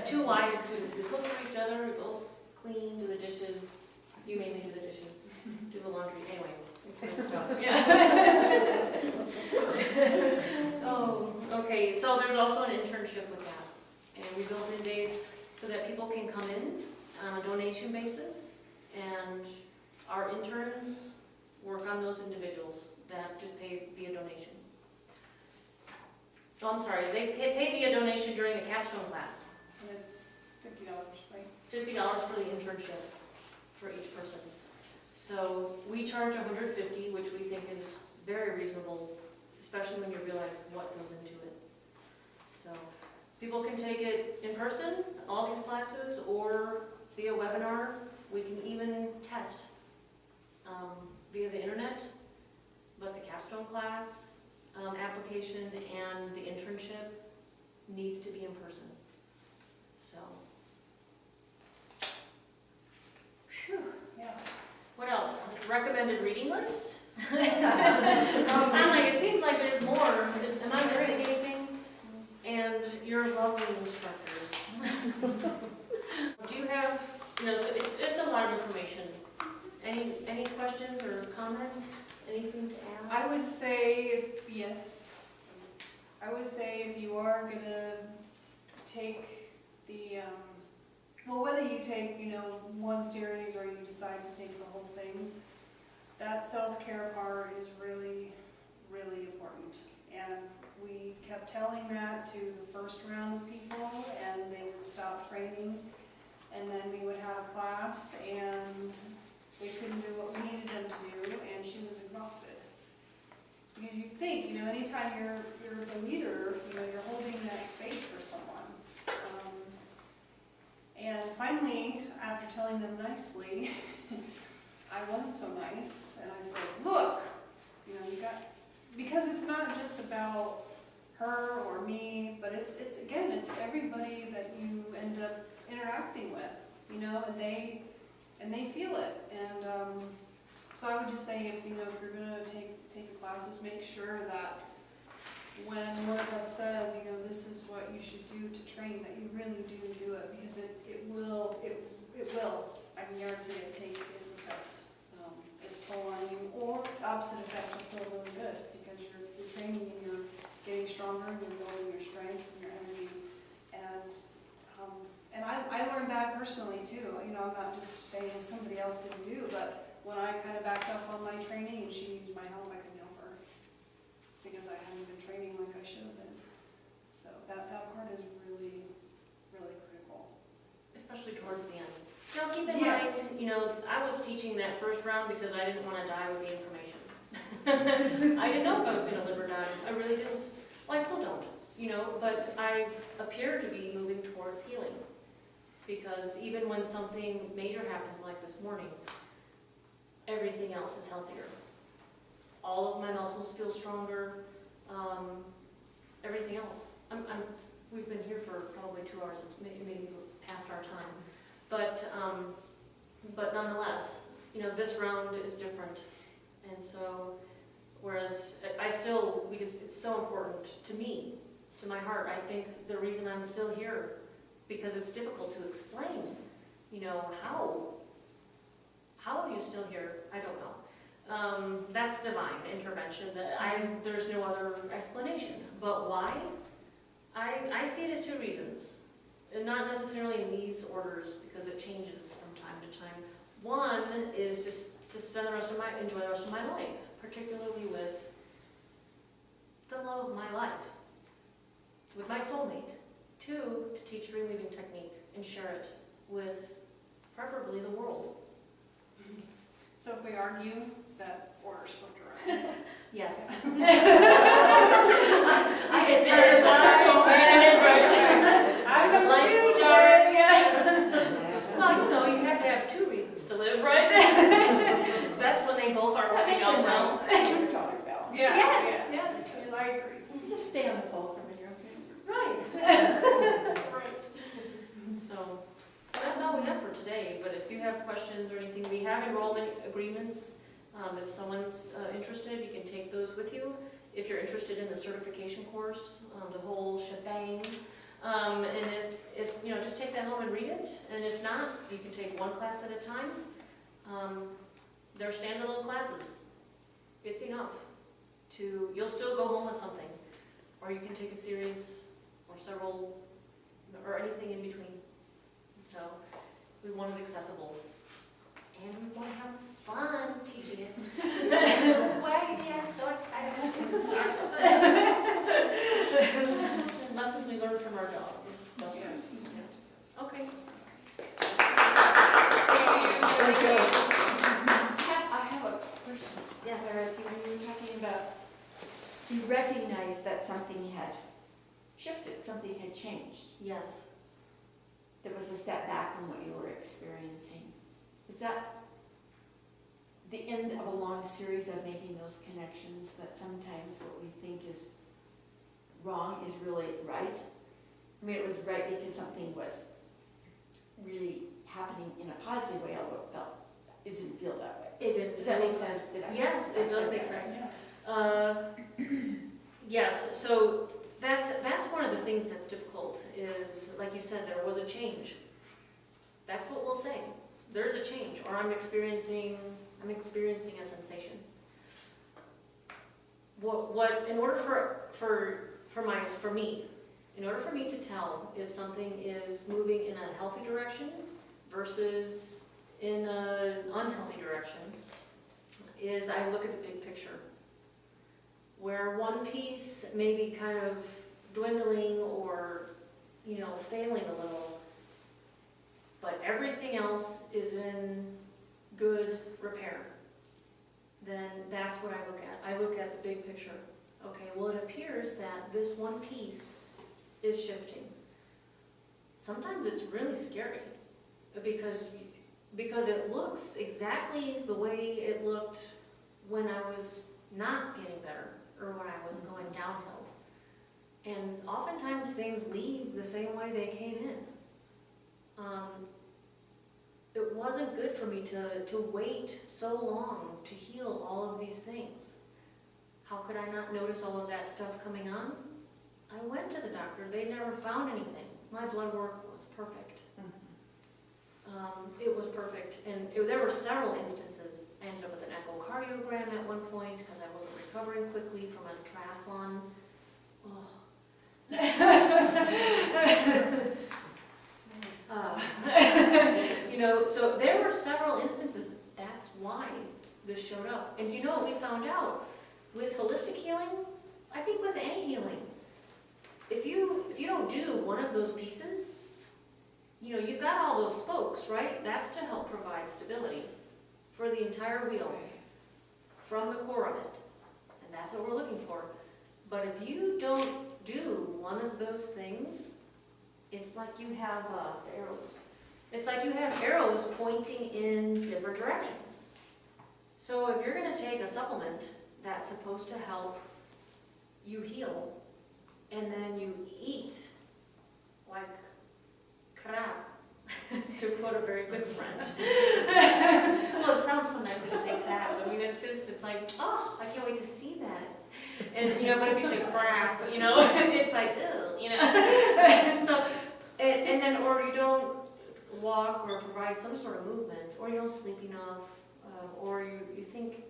2 wives, we cook for each other, we both clean, do the dishes. You mainly do the dishes, do the laundry. Anyway, it's good stuff. Yeah. Oh, okay. So there's also an internship with that, and we built in days so that people can come in on a donation basis, and our interns work on those individuals that just pay via donation. Oh, I'm sorry, they pay via donation during the capstone class. And it's $50, right? $50 for the internship for each person. So we charge $150, which we think is very reasonable, especially when you realize what goes into it. So people can take it in person, all these classes, or via webinar. We can even test via the internet, but the capstone class application and the internship needs to be in person. So, whew. Yeah. What else? Recommended reading list? I'm like, it seems like there's more. Am I missing anything? And your lovely instructors. Do you have, it's a lot of information. Any questions or comments? Anything to add? I would say yes. I would say if you are gonna take the, whether you take, one series or you decide to take the whole thing, that self-care part is really, really important. And we kept telling that to the first round of people, and they would stop training, and then we would have class, and they couldn't do what we needed them to do, and she was exhausted. Because you think, anytime you're the leader, you're holding that space for someone. And finally, after telling them nicely, I wasn't so nice, and I said, look, you got, because it's not just about her or me, but it's everybody that you end up interacting with, and they feel it. And so I would just say, if you're gonna take the classes, make sure that when one of us says, this is what you should do to train, that you really do it, because it will, I can guarantee it, take its effect, its toll on you, or opposite effect, you feel really good, because you're training and you're getting stronger and you're building your strength, and personally too, you know, I'm not just saying somebody else didn't do, but when I kind of backed up on my training and she needed my help, I couldn't help her because I hadn't been training like I should have been. So that part is really, really critical. Especially towards the end. Now, keep in mind, you know, I was teaching that first round because I didn't want to die with the information. I didn't know if I was going to live or die. I really didn't. Well, I still don't, you know, but I appear to be moving towards healing. Because even when something major happens like this morning, everything else is healthier. All of my muscles feel stronger. Everything else. We've been here for probably 2 hours. It's maybe past our time. But nonetheless, you know, this round is different. And so, whereas because it's so important to me, to my heart, I think the reason I'm still here, because it's difficult to explain, you know, how are you still here? I don't know. That's divine intervention. There's no other explanation. But why? I see it as 2 reasons. And not necessarily in these orders, because it changes from time to time. One is just to enjoy the rest of my life, particularly with the love of my life, with my soulmate. 2, to teach DreamWeaving Technique and share it with preferably the world. So if we argue, that order's flipped around. Yes. I'm number Light, 2 dark. today. Well, you know, you have to have 2 reasons to live, right? That's when they both are That working makes out it well. nice. That's what we're talking about. Yes. Yes, I agree. You just stay on the fulcrum and you're okay. Right. So that's all we have for today, but if you have questions or anything, we have enrollment agreements. If someone's interested, you can take those with you. If you're interested in the certification course, the whole shebang. And if you know, just take that home and read it. And if not, you can take 1 class at a time. They're standalone classes. It's enough. You'll still go home with something. Or you can take a series or several, or anything in between. So we want it accessible. And we want to have fun teaching it. Why? Yeah, I'm so excited to start something. Lessons we learned from our dog. Yes. Yeah. Okay. Thank you. I have a question. Yes. Verity, when you were talking about, you recognized that something had shifted, something had changed. Yes. There was a step back from what you were experiencing. Is that the end of a long series of making those connections that sometimes what we think is wrong is really right? I mean, it was right because something was really happening in a positive way, although it didn't feel that way. It did. Does that make sense? Did I? Yes, it does make Right? sense. Yes, so that's one of the things that's difficult is, like you said, there was a change. That's what we'll say. There's a change, or I'm experiencing a sensation. What in order for me, in order for me to tell if something is moving in a healthy direction versus in an unhealthy direction, is I look at the big picture. Where one piece may be kind of dwindling or, you know, failing a little, but everything else is in good repair, then that's what I look at. I look at the big picture. Okay, well, it appears that this one piece is shifting. Sometimes it's really scary because it looks exactly the way it looked when I was not getting better or when I was going downhill. And oftentimes things leave the same way they came in. It wasn't good for me to wait so long to heal all of these things. How could I not notice all of that stuff coming on? I went to the doctor. They never found anything. My blood work was perfect. It was perfect. And there were several instances. I ended up with an echocardiogram at one point because I wasn't recovering quickly from a triathlon. Oh. several instances, that's why this showed up. And do you know what we found out? With holistic healing, I think with any healing, if you don't do one of those pieces, you know, you've got all those spokes, right? That's to help provide stability for the entire wheel, from the core of it. And that's what we're looking for. But if you don't do one of those things, it's like you have the arrows. It's like you have arrows pointing in different directions. So if you're going to take a supplement that's supposed to help you heal, and then you eat like crap, to quote a very good friend. Well, it sounds so nice when you say crap. I mean, it's like, oh, I can't wait to see that. And, you know, but if you say crap, you know, it's like, ew, you know. So, and then, or you don't walk or provide some sort of movement, or you don't sleep enough, or you think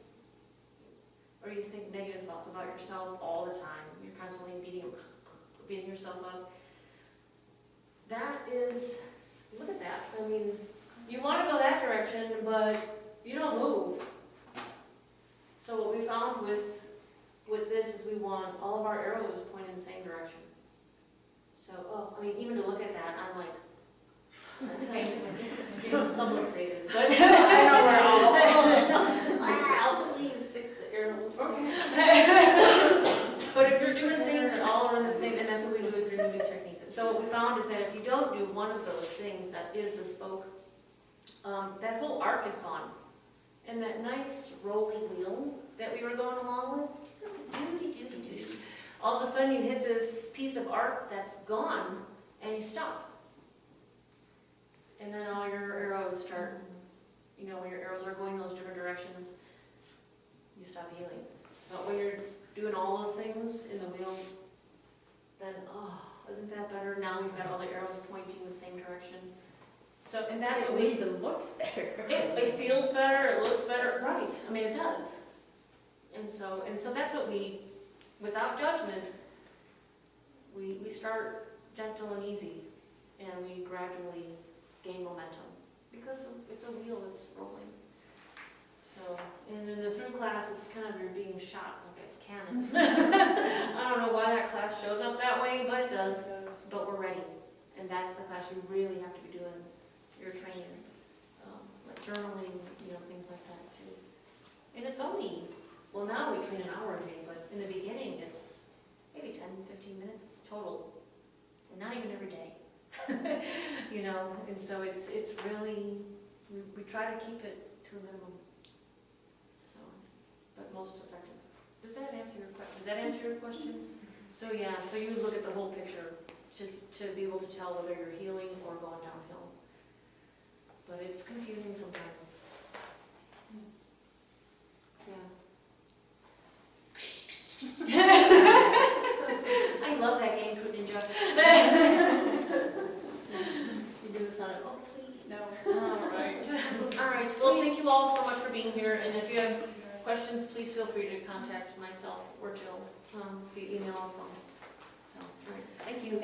negative thoughts about yourself all the time. You're constantly beating yourself up. That is, look at that. I mean, you want to go that direction, but you don't move. So what we found with this is we want all of our arrows point in the same direction. So, I mean, even to look at that, I'm like, getting somewhat excited. But I know we're all, please fix the arrows. But if you're doing things that all are in the same, and that's what we do with DreamWeaving Technique. So what we found is that if you don't do one of those things, that is the spoke, that whole arc is gone. And that nice rolling wheel that we were going along with, all of a sudden you hit this piece of arc that's gone, and you stop. And then all your arrows start, you know, when your arrows are going those different directions, you stop healing. But when you're doing all those things in the wheel, then, oh, isn't that better? Now we've got all the arrows pointing the same direction. So, and that's what we... even looks better. It feels better, it looks better, right. I mean, it does. And so that's what we, without judgment, we start gentle and easy, and we gradually gain momentum, because it's a wheel that's rolling. So, and in the through class, it's kind of you're being shot like a cannon. I don't know why that class shows up that way, but it does. But we're ready, and that's the class you really have to be doing your training, like journaling, you know, things like that too. And it's only, well, now we train an hour a day, but in the beginning it's maybe 10, 15 minutes total, and not even every day. You know, and so it's really, we try to keep it to a minimum. So, but most effective. Does that answer your question? Does that answer your question? So yeah, so you look at the whole picture, just to be able to tell whether you're healing or going downhill. But it's confusing sometimes. Yeah. I love that game, Fruit Ninja. You do this on it. Oh, please. No. All right. Well, thank you all so much for being here. And if you have questions, please feel free to contact myself or Jill via email or phone. So, all right. Thank you.